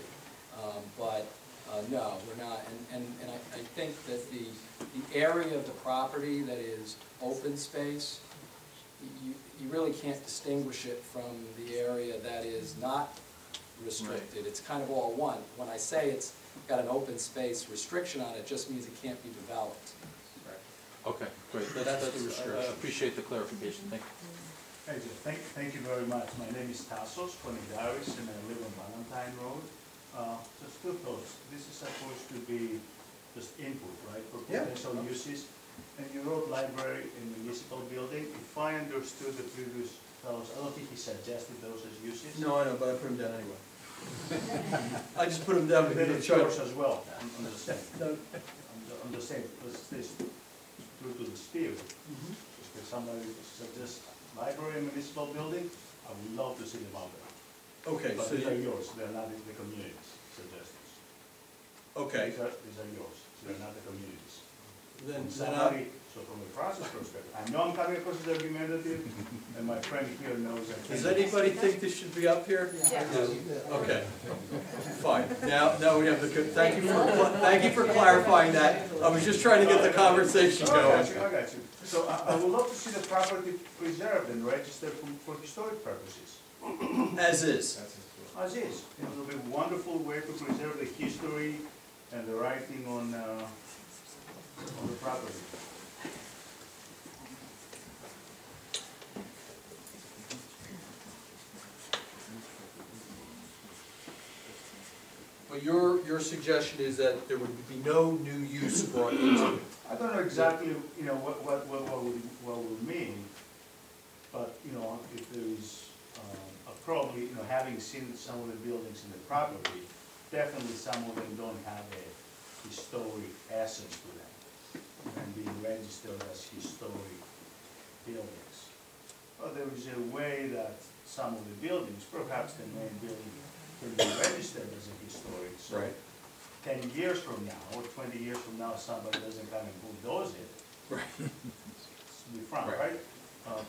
No, we're not. And I think that the area of the property that is open space, you really can't distinguish it from the area that is not restricted. Right. It's kind of all one. When I say it's got an open space restriction on it, it just means it can't be developed. Right. Okay, great. That's the restriction. I appreciate the clarification. Thank you. Thank you very much. My name is Tassos Konidaris, and I live on Valentine Road. Just two thoughts. This is supposed to be just input, right, for potential uses. And you wrote library and municipal building. If I understood the previous fellows, I don't think he suggested those as uses. No, I know, but I put them down anyway. I just put them down And to then the it's chart. yours as well, on the same. On the same, this, due to the spirit. If somebody suggests library, municipal building, I would love to see them out there. Okay, But so these are you, yours, they're not the community's suggestions. okay, These are yours, they're not the community's. then, So from a process perspective, I know I'm coming across as argumentative, and my friend here knows that. does anybody think this should be up here? Yeah. Okay, fine. Now we have the, thank you for clarifying that. I was just trying to get the conversation Oh, I going. got you, I got you. So I would love to see the property preserved and registered for historic purposes. As is. As is. It will be a wonderful way to preserve the history and the writing on the property. But your suggestion is that there would be no new use brought into it. I don't know exactly, you know, what would mean, but, you know, if there is, probably, you know, having seen some of the buildings in the property, definitely some of them don't have a historic essence to them, and being registered as historic buildings. But there is a way that some of the buildings, perhaps the main building, can be registered as a historic, so Right. 10 years from now, or 20 years from now, somebody doesn't come and bulldoze it. Right. To be frank, Right. right?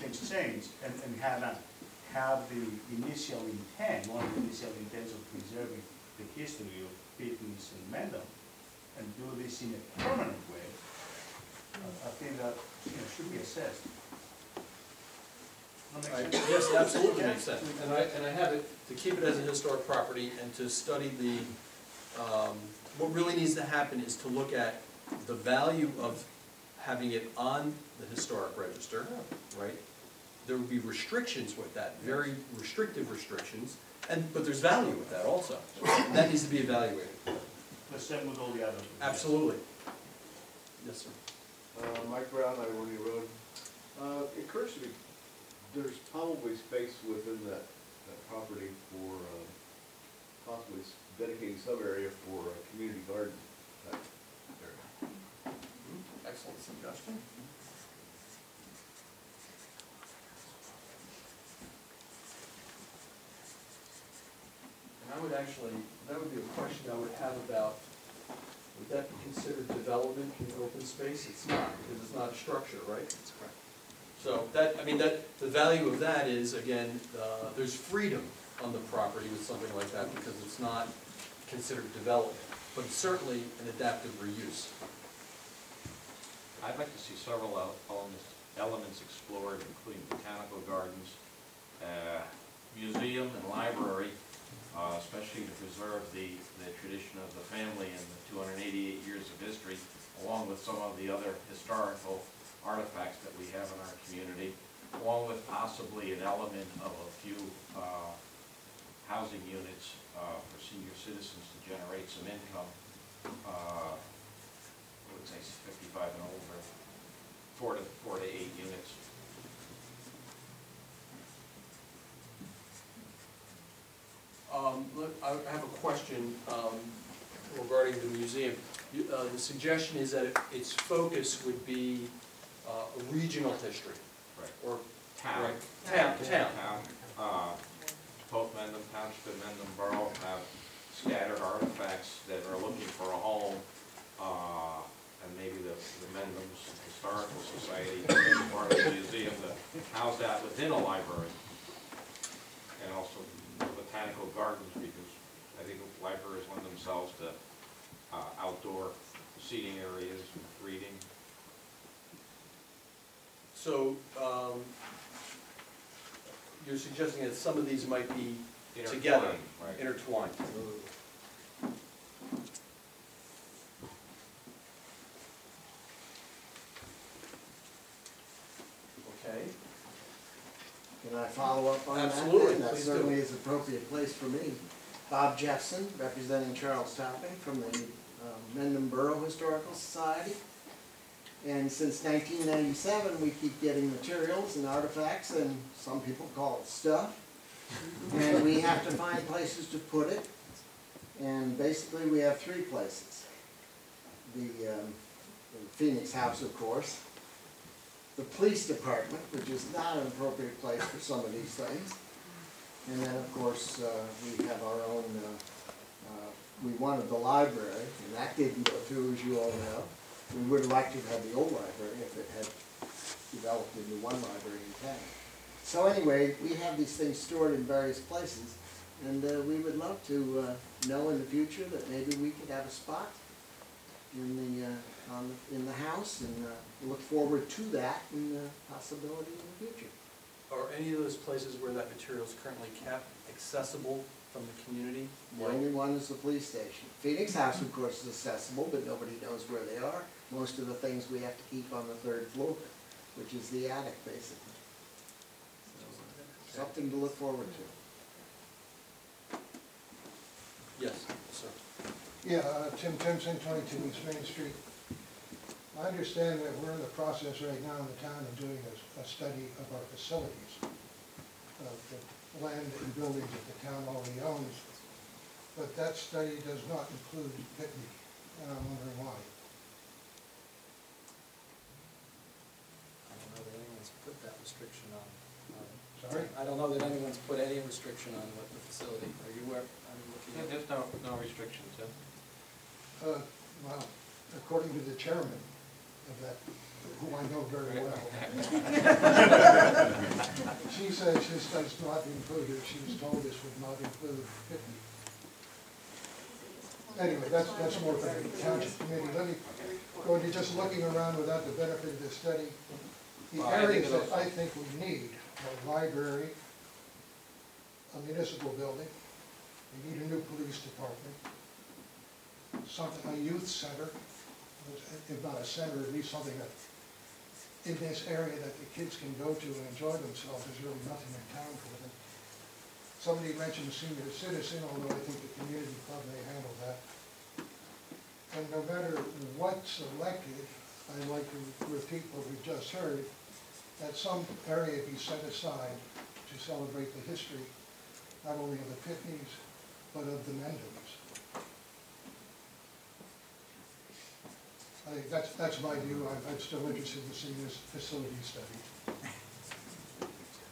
Things change, and have the initial intent, one of the initial intents of preserving the history of Pitney's and Mendham, and do this in a permanent way, I think that, you know, should be assessed. That Right. make sense? Yes, it absolutely makes sense. And I have it, to keep it as a historic property and to study the, what really needs to happen is to look at the value of having it on the historic register, right? There would be restrictions with that, very restrictive restrictions, but there's value with that also. That needs to be evaluated. The same with all the others. Absolutely. Yes, sir. Mike Brown, I-40 Road. It occurs to me, there's probably space within that property for possibly dedicating some area for a community garden type area. Excellent suggestion. And I would actually, that would be a question I would have about, would that be considered development in open space? It's not, because it's not a structure, right? That's correct. So that, I mean, the value of that is, again, there's freedom on the property with something like that because it's not considered development, but it's certainly an adaptive reuse. I'd like to see several elements explored, including botanical gardens, museum and library, especially to preserve the tradition of the family and the 288 years of history, along with some of the other historical artifacts that we have in our community, along with possibly an element of a few housing units for senior citizens to generate some income. I would say 55 and older, 4 to 8 units. Look, I have a question regarding the museum. The suggestion is that its focus would be a regional history. Right. Or Town. right, town. Both Mendham Township and Mendham Borough have scattered artifacts that are looking for a home, and maybe the Mendham's Historical Society, part of the museum, to house that within a library. And also the botanical gardens, because I think libraries lend themselves to outdoor seating areas, reading. So, you're suggesting that some of these might be together, Right. intertwined. Okay. Can I follow up on that? Absolutely, That please do. certainly is an appropriate place for me. Bob Jeffson, representing Charles Topping from the Mendham Borough Historical Society. And since 1997, we keep getting materials and artifacts, and some people call it stuff, And we have to find places to put it, and basically we have three places. The Phoenix House, of course, the police department, which is not an appropriate place for some of these things, and then, of course, we have our own, we wanted the library, and that didn't go through, as you all know. We would like to have the old library if it had developed into one library in town. So anyway, we have these things stored in various places, and we would love to know in the future that maybe we could have a spot in the house, and look forward to that and possibility in the future. Are any of those places where that material is currently kept accessible from the community? The only one is the police station. Phoenix House, of course, is accessible, but nobody knows where they are. Most of the things we have to keep on the third floor, which is the attic, basically. So, something to look forward to. Yes, sir. Yeah, Tim Timpson, 22 East Main Street. I understand that we're in the process right now in the town of doing a study of our facilities, of the land and buildings that the town already owns, but that study does not include Pitney, and I'm wondering why. I don't know that anyone's put that restriction on. Sorry? I don't know that anyone's put any restriction on what the facility, are you aware? I'm looking at. There's no restrictions, Tim. Well, according to the chairman of that, who I know very well, she says this does not include it. She was told this would not include Pitney. Anyway, that's more for the township committee. Let me go into just looking around without the benefit of this study. The areas that I think we need are a library, a municipal building, we need a new police department, a youth center, if not a center, at least something that in this area that the kids can go to and enjoy themselves. There's really nothing in town for them. Somebody mentioned senior citizen, although I think the community club may handle that. And no matter what's selected, I'd like to repeat what we've just heard, that some area be set aside to celebrate the history, not only of the Pitneys, but of the Mendhams. I think that's my view. I'm still interested in seeing this facility study.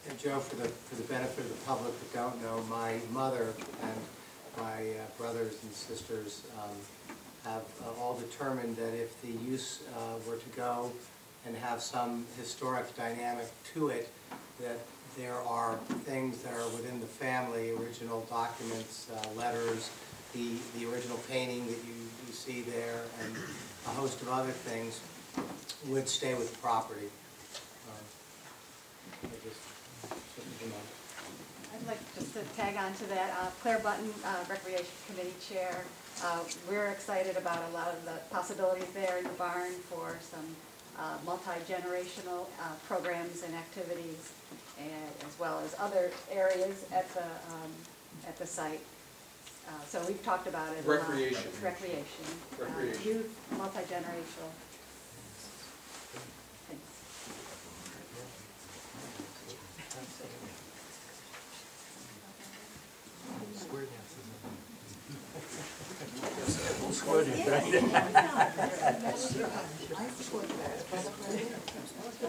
And Joe, for the benefit of the public that don't know, my mother and my brothers and sisters have all determined that if the use were to go and have some historic dynamic to it, that there are things that are within the family, original documents, letters, the original painting that you see there, and a host of other things would stay with the property. I'd like just to tag on to that. Claire Button, Recreation Committee Chair. We're excited about a lot of the possibilities there in the barn for some multi-generational programs and activities, and as well as other areas at the site. So we've talked about it. Recreation. Recreation. Recreation. Youth, multi-generational things.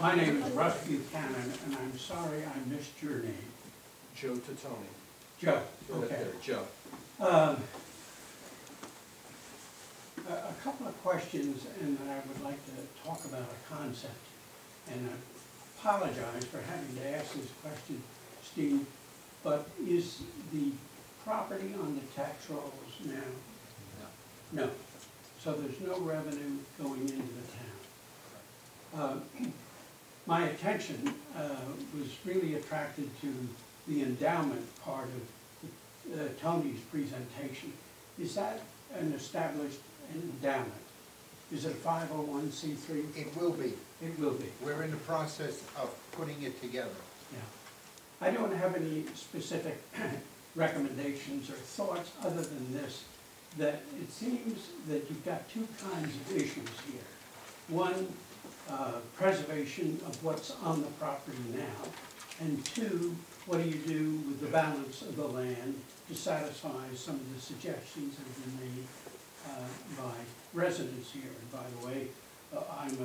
My name is Russ Buchanan, and I'm sorry I missed your name. Joe Totoni. Joe, Right up okay. there, Joe. A couple of questions, and I would like to talk about a concept. And I apologize for having to ask this question, Steve, but is the property on the tax rolls now? No. So there's no revenue going into the town. My attention was really attracted to the endowment part of Tony's presentation. Is that an established endowment? Is it a 501c3? It will be. It will be. We're in the process of putting it together. Yeah. I don't have any specific recommendations or thoughts other than this, that it seems that you've got two kinds of issues here. One, preservation of what's on the property now? And two, what do you do with the balance of the land to satisfy some of the suggestions that have been made by residents here? And by the way, I'm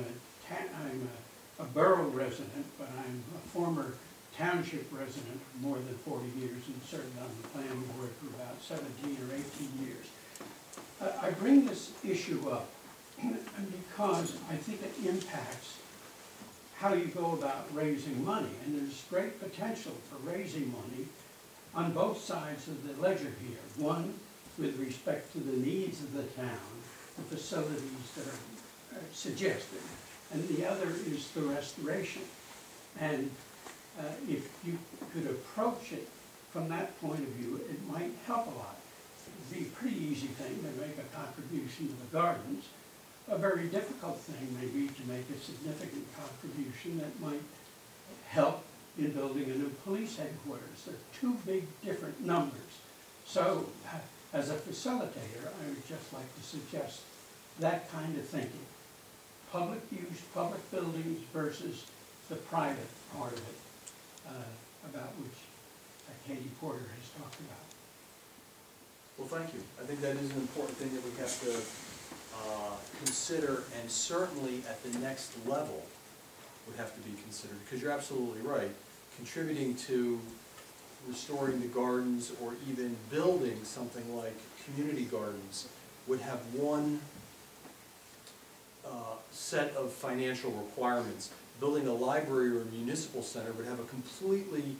a borough resident, but I'm a former township resident for more than 40 years and served on the planning board for about 17 or 18 years. I bring this issue up because I think it impacts how you go about raising money. And there's great potential for raising money on both sides of the ledger here. One, with respect to the needs of the town, the facilities that are suggested, and the other is the restoration. And if you could approach it from that point of view, it might help a lot. It'd be a pretty easy thing to make a contribution to the gardens. A very difficult thing may be to make a significant contribution that might help in building a new police headquarters. They're two big different numbers. So as a facilitator, I would just like to suggest that kind of thinking. Public use, public buildings versus the private part of it, about which Katie Porter has talked about. Well, thank you. I think that is an important thing that we have to consider, and certainly at the next level would have to be considered, because you're absolutely right. Contributing to restoring the gardens or even building something like community gardens would have one set of financial requirements. Building a library or a municipal center would have a completely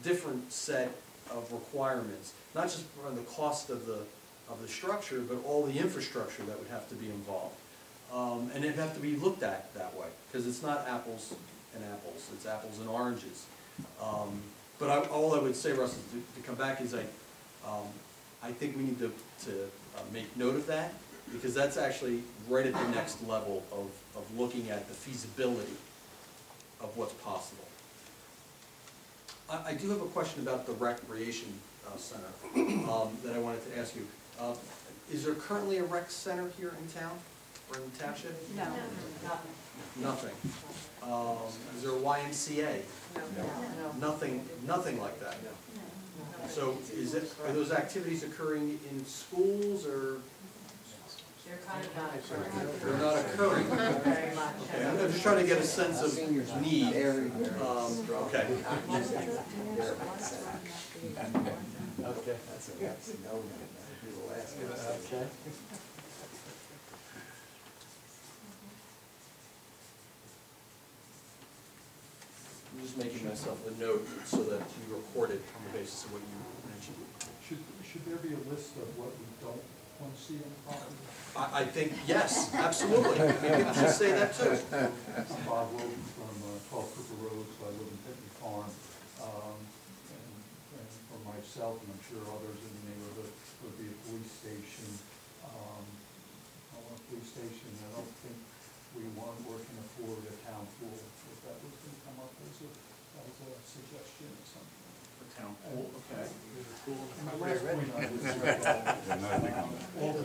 different set of requirements, not just on the cost of the structure, but all the infrastructure that would have to be involved. And it'd have to be looked at that way, because it's not apples and apples, it's apples and oranges. But all I would say, Russ, is to come back is I think we need to make note of that, because that's actually right at the next level of looking at the feasibility of what's possible. I do have a question about the recreation center that I wanted to ask you. Is there currently a rec center here in town or in the township? No. Nothing. Is there a YMCA? No. Nothing like that. So are those activities occurring in schools or? They're kind of not occurring. They're not occurring. Very much. Okay, I'm just trying to get a sense of need. Okay. Okay. Okay. I'm just making myself a note so that you record it on the basis of what you mentioned. Should there be a list of what we don't want to see on the property? I think, yes, absolutely. Maybe we should say that too. I'm Bob Wilson from 12 Cooper Road, so I live in Pitney Farm. And for myself, and I'm sure others in the neighborhood, would be a police station. I want a police station. I don't think we want or can afford a town pool. If that was going to come up as a suggestion or something. A town pool, okay. My last point I would say, all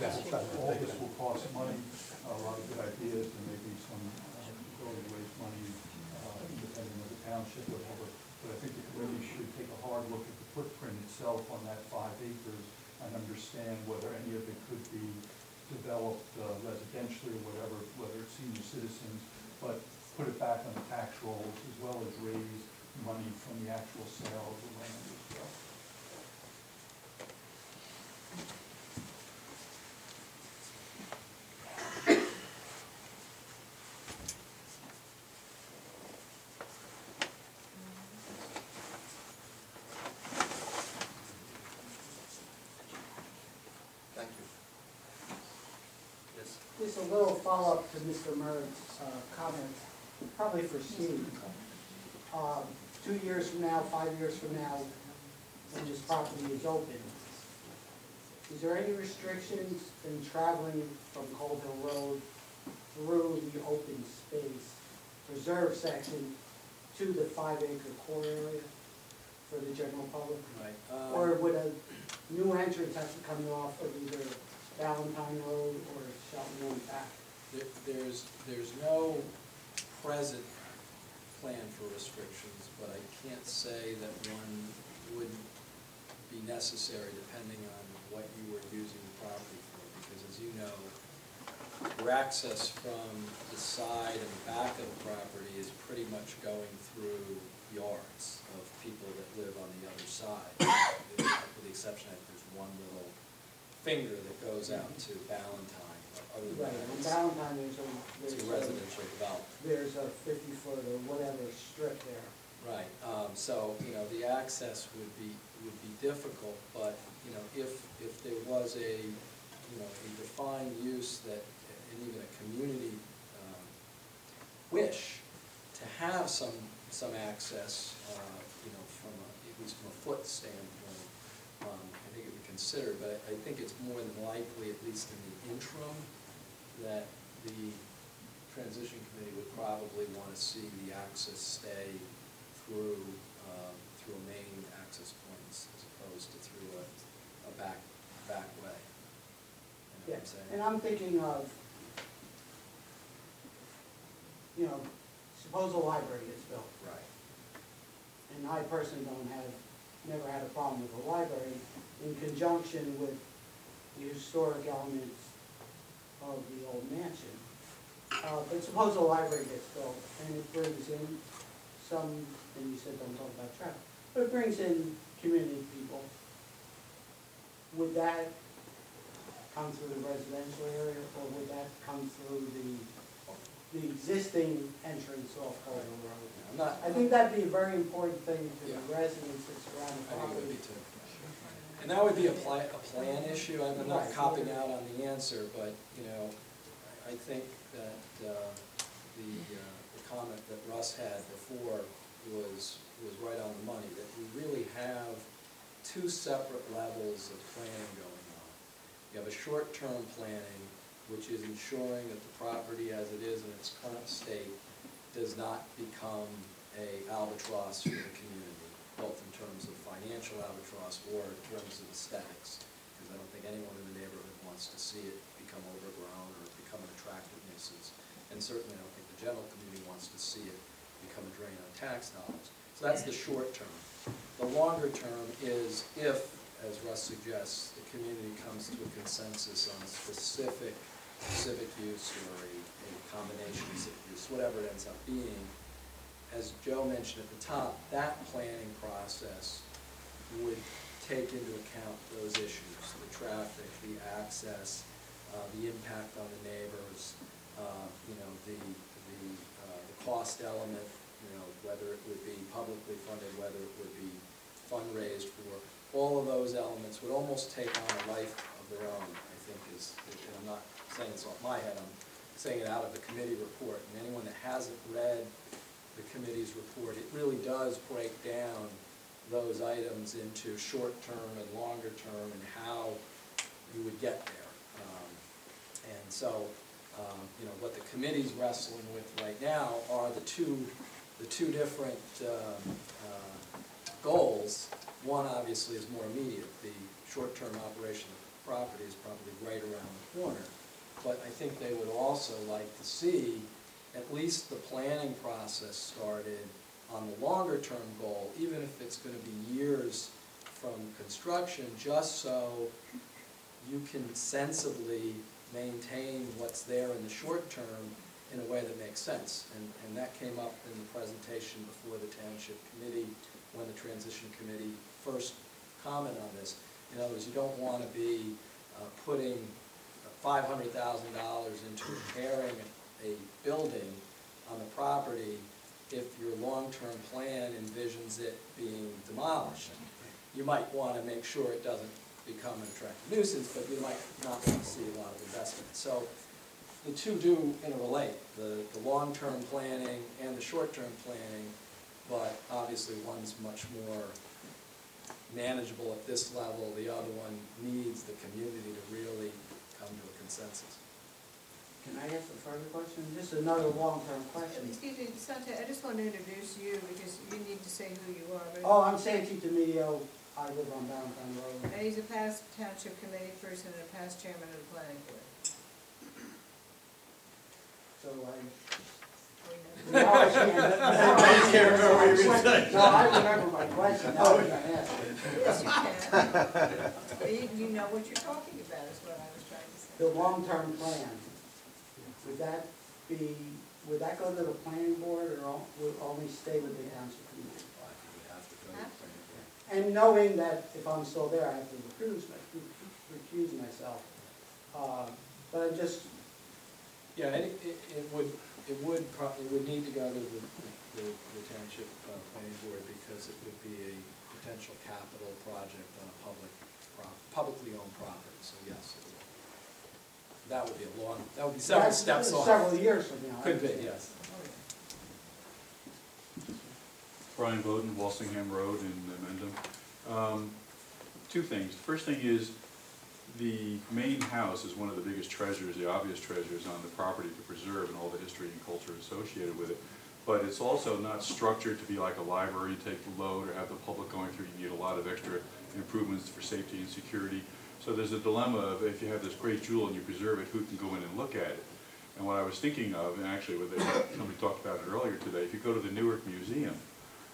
this will cost money, a lot of good ideas, and maybe some ability to raise money independent of the township, whatever. But I think the committee should take a hard look at the footprint itself on that 5 acres and understand whether any of it could be developed residentially or whatever, whether it's senior citizens, but put it back on the tax rolls as well as raise money from the actual sale of the land as well. Thank you. Yes. Just a little follow-up to Mr. Merritt's comment, probably for Steve. 2 years from now, 5 years from now, when this property is open, is there any restrictions in traveling from Cold Hill Road through the open space reserve section to the 5-acre core area for the general public? Right. Or would a new entrance have to come off of either Valentine Road or Shelton Road back? There's no present plan for restrictions, but I can't say that one wouldn't be necessary depending on what you were using the property for, because as you know, your access from the side and the back of the property is pretty much going through yards of people that live on the other side, with the exception that there's one little finger that goes out to Ballantyne, but other than Right, that, on it's Valentine, it's a residential development. there's a 50-foot or whatever strip there. Right, so, you know, the access would be difficult, but, you know, if there was a, you know, a defined use that, and even a community wish to have some access, you know, from at least from a foot standpoint, I think it would be considered, but I think it's more than likely, at least in the interim, that the transition committee would probably want to see the access stay through a main access points as opposed to through a back way. You know what I'm saying? And I'm thinking of, you know, suppose a library gets built. Right. And I personally never had a problem with the library in conjunction with the historic elements of the old mansion. But suppose a library gets built and it brings in some, and you said don't talk about traffic, but it brings in community people. Would that come through the residential area, or would that come through the existing entrance off Culver Road? I think that'd be a very important thing to the residents that surround the I think it would be property. too. And that would be a plan issue. I'm not copping out on the answer, but, you know, I think that the comment that Russ had before was right on the money, that we really have two separate levels of planning going on. You have a short-term planning, which is ensuring that the property as it is in its current state does not become a albatross for the community, both in terms of financial albatross or in terms of aesthetics, because I don't think anyone in the neighborhood wants to see it become overgrown or become an attractive nuisance. And certainly I don't think the general community wants to see it become a drain on tax dollars. So that's the short term. The longer term is if, as Russ suggests, the community comes to a consensus on a specific civic use or a combination of civic use, whatever it ends up being. As Joe mentioned at the top, that planning process would take into account those issues, the traffic, the access, the impact on the neighbors, you know, the cost element, you know, whether it would be publicly funded, whether it would be fundraised for. All of those elements would almost take on a life of their own, I think is, and I'm not saying this off my head, I'm saying it out of the committee report. And anyone that hasn't read the committee's report, it really does break down those items into short-term and longer-term and how you would get there. And so, you know, what the committee's wrestling with right now are the two different goals. One obviously is more immediate. The short-term operation of the property is probably right around the corner. But I think they would also like to see at least the planning process started on the longer-term goal, even if it's going to be years from construction, just so you can sensibly maintain what's there in the short term in a way that makes sense. And that came up in the presentation before the Township Committee when the Transition Committee first commented on this. In other words, you don't want to be putting $500,000 into repairing a building on the property if your long-term plan envisions it being demolished. You might want to make sure it doesn't become an attractive nuisance, but you might not want to see a lot of investment. So the two do interrelate, the long-term planning and the short-term planning, but obviously one's much more manageable at this level. The other one needs the community to really come to a consensus. Can I ask a further question? Just another long-term question. Excuse me, Sante, I just want to introduce you because you need to say who you are. Oh, I'm Santi Dominio. I live on Valentine Road. And he's a past township committee person and a past chairman of the planning board. So No, I can't. I can't remember what you were saying. No, I remember my question, now I'm gonna ask it. Yes, you can. You know what you're talking about, is what I was trying to say. The long-term plan, would that go to the planning board or would only stay with the township committee? And knowing that if I'm still there, I have to recuse myself. But I'm just, Yeah, and it would need to go to the township planning board because it would be a potential capital project on a publicly owned property, so yes, it would. That would be that would be several steps off. several years from now. Could be, yes. Brian Bowden, Walsingham Road in Mendham. Two things. First thing is, the main house is one of the biggest treasures, the obvious treasures on the property to preserve and all the history and culture associated with it. But it's also not structured to be like a library, take the load, or have the public going through. You need a lot of extra improvements for safety and security. So there's a dilemma of, if you have this great jewel and you preserve it, who can go in and look at it? And what I was thinking of, and actually somebody talked about it earlier today, if you go to the Newark Museum,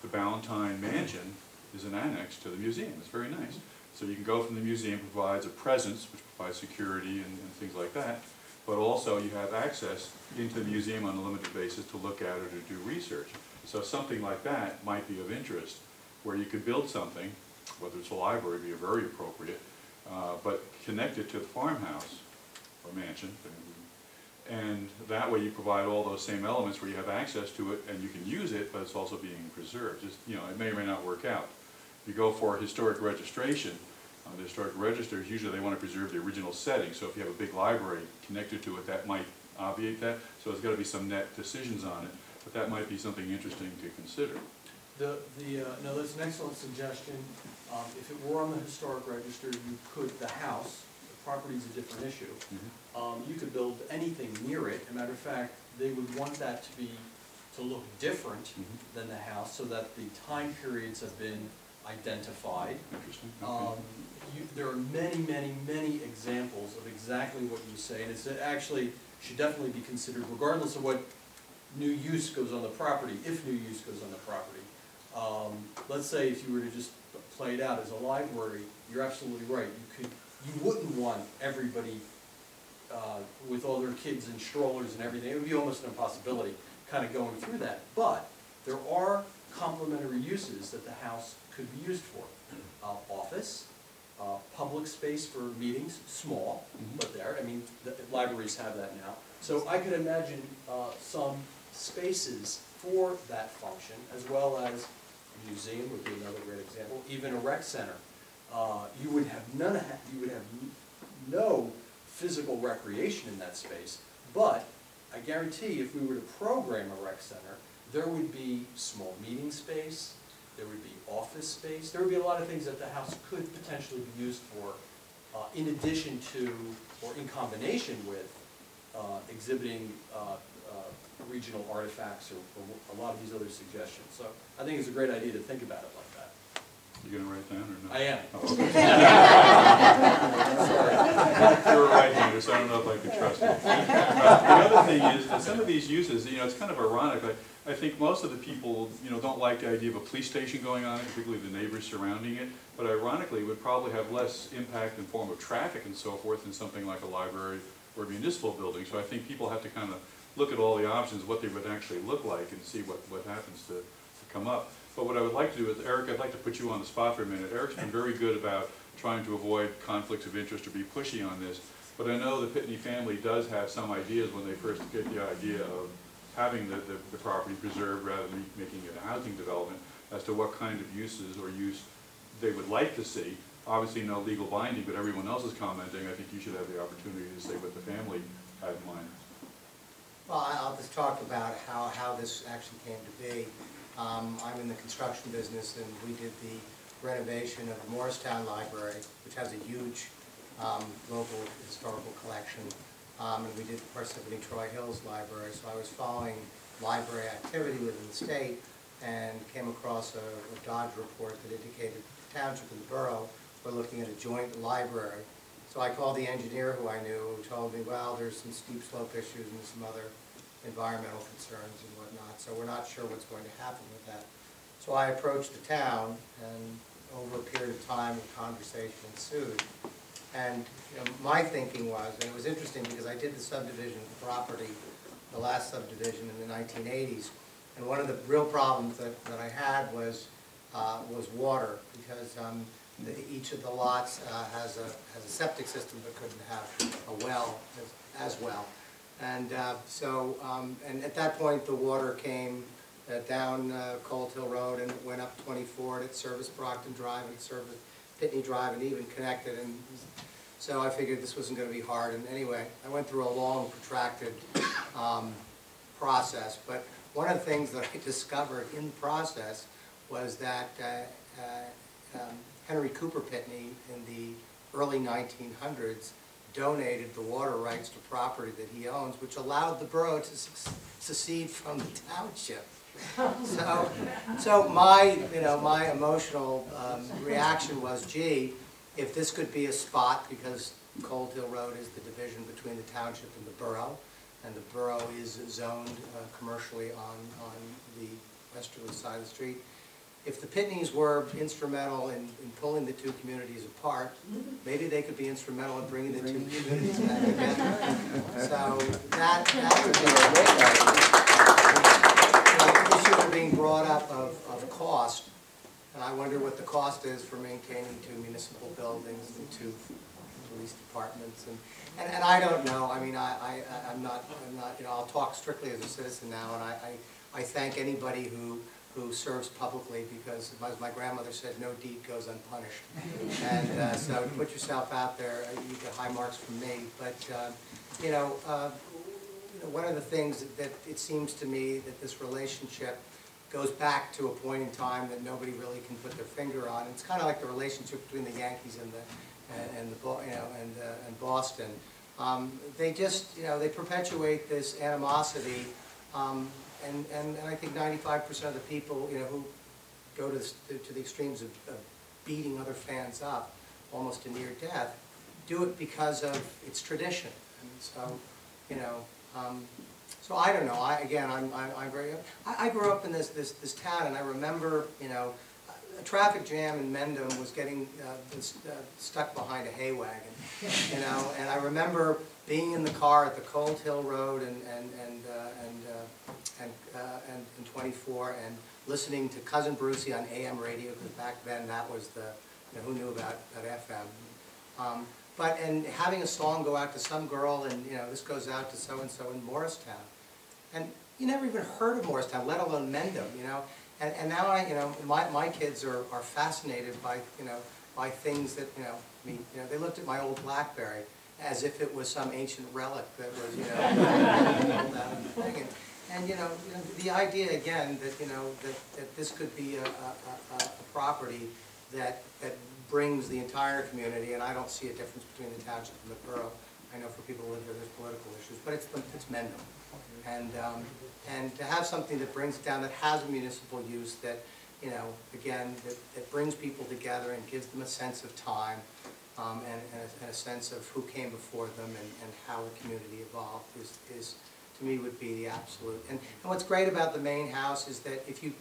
the Ballantine Mansion is an annex to the museum. It's very nice. So you can go from the museum, provides a presence, which provides security and things like that, but also you have access into the museum on a limited basis to look at it or to do research. So something like that might be of interest, where you could build something, whether it's a library, would be very appropriate, but connect it to the farmhouse or mansion, and that way you provide all those same elements where you have access to it and you can use it, but it's also being preserved. Just, you know, it may or may not work out. If you go for historic registration, on the historic registers, usually they want to preserve the original setting. So if you have a big library connected to it, that might obviate that. So there's got to be some net decisions on it, but that might be something interesting to consider. No, that's an excellent suggestion. If it were on the historic register, you could, the house, the property's a different issue. You could build anything near it. As a matter of fact, they would want that to look different than the house, so that the time periods have been identified. Interesting. There are many, many, many examples of exactly what you say, and it actually should definitely be considered regardless of what new use goes on the property, if new use goes on the property. Let's say if you were to just play it out as a library, you're absolutely right. You wouldn't want everybody with all their kids and strollers and everything. It would be almost an impossibility kind of going through that. But there are complementary uses that the house could be used for. Office, public space for meetings, small, but there. I mean, the libraries have that now. So I could imagine some spaces for that function, as well as a museum would be another great example, even a rec center. You would have no physical recreation in that space, but I guarantee if we were to program a rec center, there would be small meeting space, there would be office space, there would be a lot of things that the house could potentially be used for, in addition to, or in combination with, exhibiting regional artifacts or a lot of these other suggestions. So I think it's a great idea to think about it like that. You gonna write down or not? I am. Oh, okay. You're a right-hander, so I don't know if I could trust you. The other thing is that some of these uses, you know, it's kind of ironic. I think most of the people, you know, don't like the idea of a police station going on, particularly the neighbors surrounding it. But ironically, it would probably have less impact in form of traffic and so forth than something like a library or a municipal building. So I think people have to kind of look at all the options, what they would actually look like, and see what happens to come up. But what I would like to do is, Eric, I'd like to put you on the spot for a minute. Eric's been very good about trying to avoid conflicts of interest or be pushy on this. But I know the Pitney family does have some ideas when they first get the idea of having the property preserved rather than making it a housing development, as to what kind of uses or use they would like to see. Obviously no legal binding, but everyone else is commenting. I think you should have the opportunity to say what the family had in mind. Well, I'll just talk about how this actually came to be. I'm in the construction business, and we did the renovation of the Morristown Library, which has a huge local historical collection. And we did Parsippany Troy Hills Library, so I was following library activity within the state and came across a Dodge report that indicated the township and the borough were looking at a joint library. So I called the engineer who I knew, who told me, well, there's some steep slope issues and some other environmental concerns and whatnot, so we're not sure what's going to happen with that. So I approached the town, and over a period of time, a conversation ensued. And my thinking was, and it was interesting because I did the subdivision of the property, the last subdivision in the 1980s, and one of the real problems that I had was water, because each of the lots has a septic system but couldn't have a well as well. And and at that point the water came down Cold Hill Road, and it went up 24, and it serviced Brockton Drive, and it serviced Pitney Drive, and even connected. And so I figured this wasn't going to be hard. And anyway, I went through a long, protracted process. But one of the things that I discovered in the process was that Henry Cooper Pitney in the early 1900s donated the water rights to property that he owns, which allowed the borough to secede from the township. So my emotional reaction was, gee, if this could be a spot, because Cold Hill Road is the division between the township and the borough, and the borough is zoned commercially on the westerly side of the street. If the Pitneys were instrumental in pulling the two communities apart, maybe they could be instrumental in bringing the two communities back together. So that would be a great idea. The issue of being brought up of cost, and I wonder what the cost is for maintaining two municipal buildings and two police departments, and I don't know. I mean, I'm not. I'll talk strictly as a citizen now, and I thank anybody who serves publicly, because as my grandmother said, no deed goes unpunished. And so put yourself out there, you get high marks from me. But one of the things that it seems to me that this relationship goes back to a point in time that nobody really can put their finger on. It's kind of like the relationship between the Yankees and Boston. They just they perpetuate this animosity. And I think 95% of the people who go to the extremes of beating other fans up, almost to near death, do it because of its tradition. And so, so I don't know. I grew up in this town, and I remember a traffic jam in Mendham was getting stuck behind a hay wagon, and I remember being in the car at the Cold Hill Road and 24, and listening to Cousin Brucey on AM radio, because back then that was the, who knew about FM. And having a song go out to some girl, and this goes out to so-and-so in Morristown. And you never even heard of Morristown, let alone Mendham, And now my kids are fascinated by, by things that, they looked at my old BlackBerry as if it was some ancient relic that was, And the idea again that that this could be a property that brings the entire community, and I don't see a difference between the township and the borough. I know for people who live here, there's political issues, but it's Mendham, and to have something that brings it down, that has a municipal use, that again that brings people together and gives them a sense of time, and a sense of who came before them and how the community evolved is to me would be the absolute. And what's great about the main house is that if you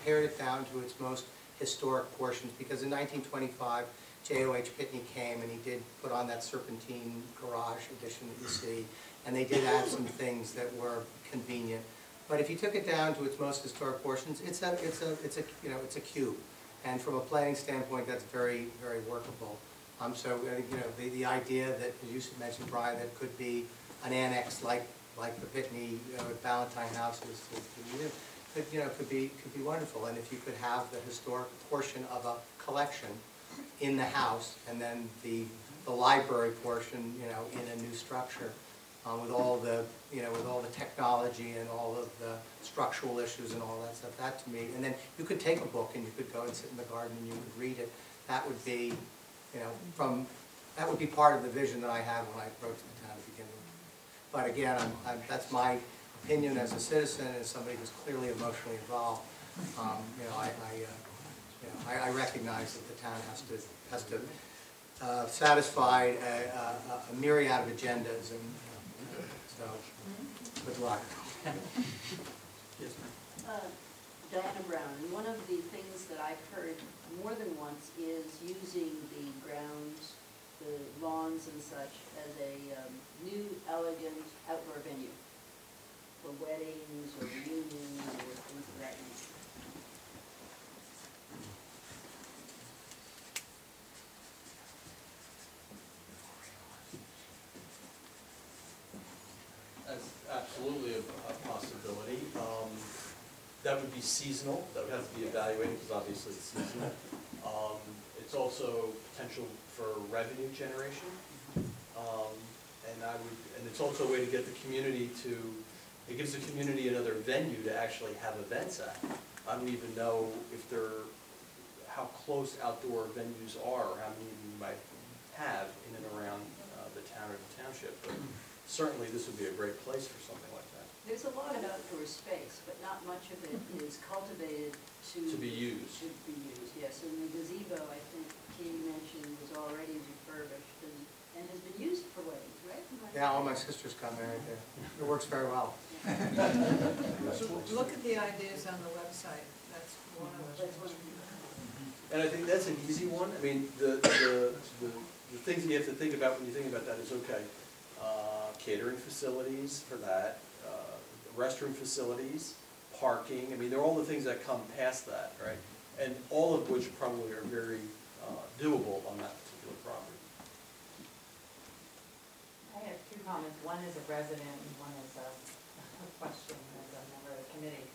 pared it down to its most historic portions, because in 1925 J.O.H. Pitney came and he did put on that serpentine garage addition that you see, and they did add some things that were convenient. But if you took it down to its most historic portions, it's a cube, and from a planning standpoint, that's very, very workable. So the idea that, as you mentioned, Brian, that could be an annex like the Pitney Valentine houses, could be wonderful. And if you could have the historic portion of a collection in the house, and then the library portion, in a new structure, with all the technology and all of the structural issues and all that stuff, that to me, and then you could take a book and you could go and sit in the garden and you could read it. That would be, that would be part of the vision that I had when I approached the town to begin with. But again, that's my opinion as a citizen, as somebody who's clearly emotionally involved. I recognize that the town has to satisfy a myriad of agendas, and so good luck. Yes, ma'am. Diana Brown, and one of the things that I've heard more than once is using the grounds, the lawns and such, as a new, elegant outdoor venue for weddings or reunions or things of that nature. That's absolutely a possibility. That would be seasonal, that would have to be evaluated, because obviously it's seasonal. It's also potential for revenue generation. And it's also a way to get the community to, it gives the community another venue to actually have events at. I don't even know if how close outdoor venues are, or how many we might have in and around the town or the township, but certainly this would be a great place for something like that. There's a lot of outdoor space, but not much of it is cultivated To be used. To be used, yes. And the gazebo, I think Katie mentioned, was already refurbished and has been used for weddings, right? Yeah, all my sisters got married there. It works very well. Look at the ideas on the website, that's one of them. And I think that's an easy one. I mean, the things you have to think about when you think about that is, okay, catering facilities for that, restroom facilities, parking, I mean, they're all the things that come past that, right? And all of which probably are very doable on that particular property. I have two comments. One is a resident and one is a question as a member of the committee.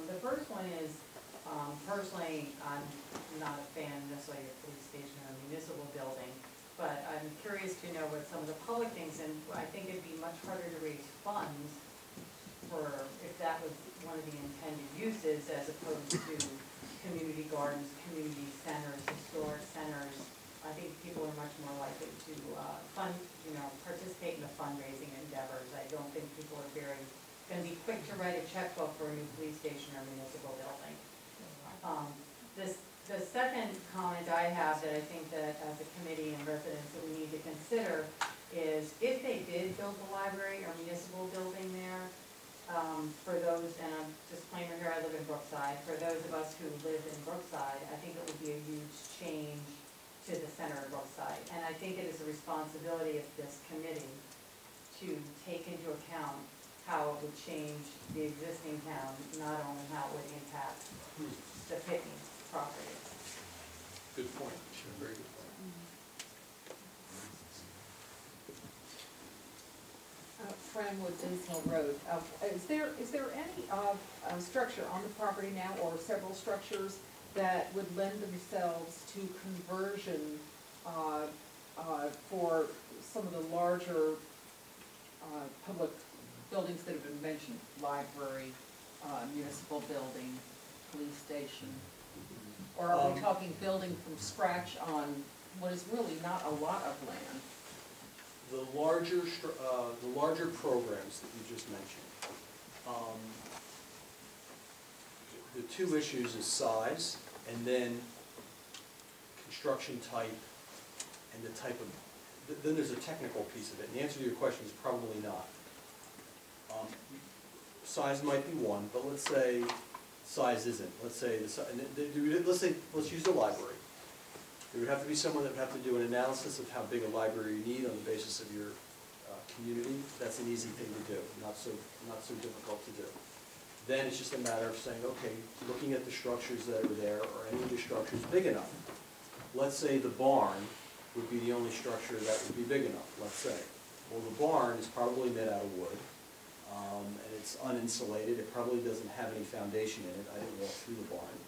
The first one is, personally, I'm not a fan necessarily of police station or municipal building, but I'm curious to know what some of the public things, and I think it'd be much harder to raise funds for, if that was one of the intended uses, as opposed to community gardens, community centers, historic centers. I think people are much more likely to participate in the fundraising endeavors. I don't think people are going to be quick to write a checkbook for a new police station or municipal building. The second comment I have that I think that as a committee and residents that we need to consider is if they did build a library or municipal building there, for those, and a disclaimer here, I live in Brookside, for those of us who live in Brookside, I think it would be a huge change to the center of Brookside. And I think it is a responsibility of this committee to take into account how it would change the existing town, not only how it would impact the Pitney property. Good point, very good point. Franwood Dinsmore Road. Is there any structure on the property now, or several structures that would lend themselves to conversion for some of the larger public buildings that have been mentioned? Library, municipal building, police station? Or are we talking building from scratch on what is really not a lot of land? The larger programs that you just mentioned, the two issues is size and then construction type and the type of, then there's a technical piece of it. And the answer to your question is probably not. Size might be one, but let's say size isn't. Let's use the library. There would have to be someone that would have to do an analysis of how big a library you need on the basis of your community. That's an easy thing to do, not so difficult to do. Then it's just a matter of saying, okay, looking at the structures that are there, are any of the structures big enough? Let's say the barn would be the only structure that would be big enough, let's say. Well, the barn is probably made out of wood, and it's uninsulated. It probably doesn't have any foundation in it. I didn't walk through the barn.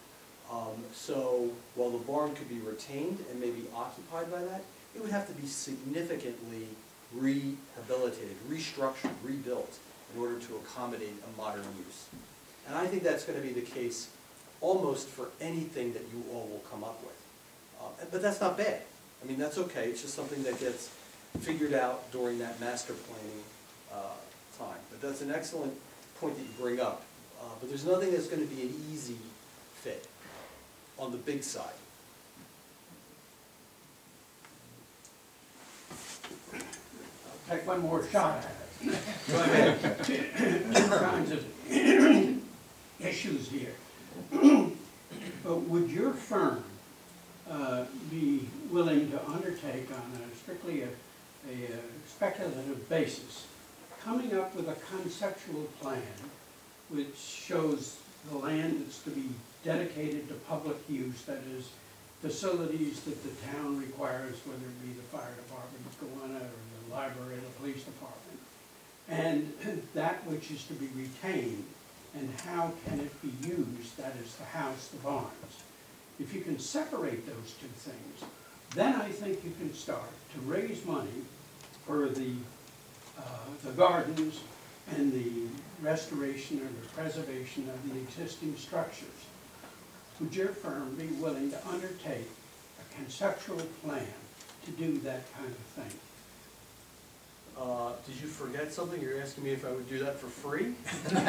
So while the barn could be retained and maybe occupied by that, it would have to be significantly rehabilitated, restructured, rebuilt in order to accommodate a modern use. And I think that's going to be the case almost for anything that you all will come up with. But that's not bad. I mean, that's okay. It's just something that gets figured out during that master planning time. But that's an excellent point that you bring up. But there's nothing that's going to be an easy fit on the big side. I'll take one more shot at it. two kinds of issues here. But would your firm be willing to undertake on a strictly a speculative basis, coming up with a conceptual plan which shows the land that's to be dedicated to public use, that is, facilities that the town requires, whether it be the fire department, or the library, or the police department, and that which is to be retained, and how can it be used, that is the house, the barns. If you can separate those two things, then I think you can start to raise money for the gardens and the restoration or the preservation of the existing structures. Would your firm be willing to undertake a conceptual plan to do that kind of thing? Did you forget something? You're asking me if I would do that for free? Well,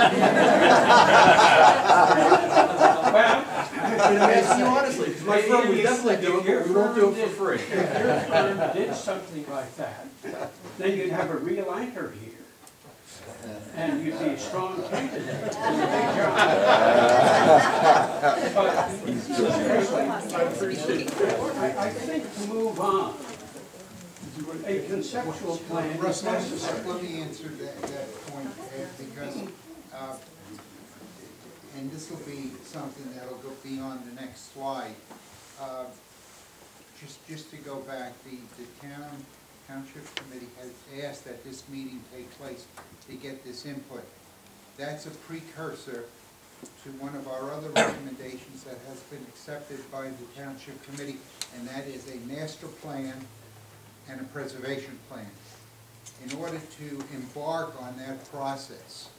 I'm asking you honestly, because my firm would definitely do it, but we won't do it for free. If your firm did something like that, then you'd have a real anchor here. And you'd be a strong candidate for the big job. But I think to move on, a conceptual plan is Russ, necessary. let me answer that point, Ed, because, and this will be something that'll go beyond the next slide. Just to go back, the Township Committee has asked that this meeting take place to get this input. That's a precursor to one of our other recommendations that has been accepted by the Township Committee, and that is a master plan and a preservation plan. In order to embark on that process,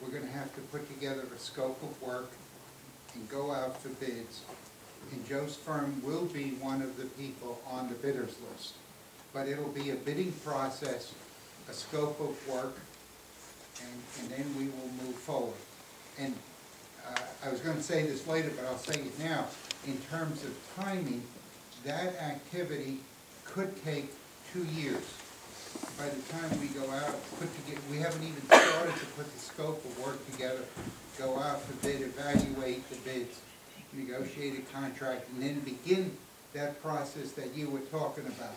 we're going to have to put together a scope of work and go out for bids. And Joe's firm will be one of the people on the bidders list. But it'll be a bidding process, a scope of work, and then we will move forward. And I was going to say this later, but I'll say it now. In terms of timing, that activity could take 2 years. By the time we go out, we haven't even started to put the scope of work together, go out for bid, evaluate the bids, negotiate a contract, and then begin that process that you were talking about.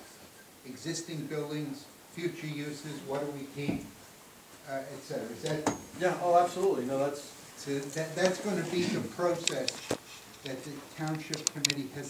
Existing buildings, future uses, what do we keep, et cetera. Is that? Yeah, oh, absolutely. No, that's... So that's going to be the process that the Township Committee has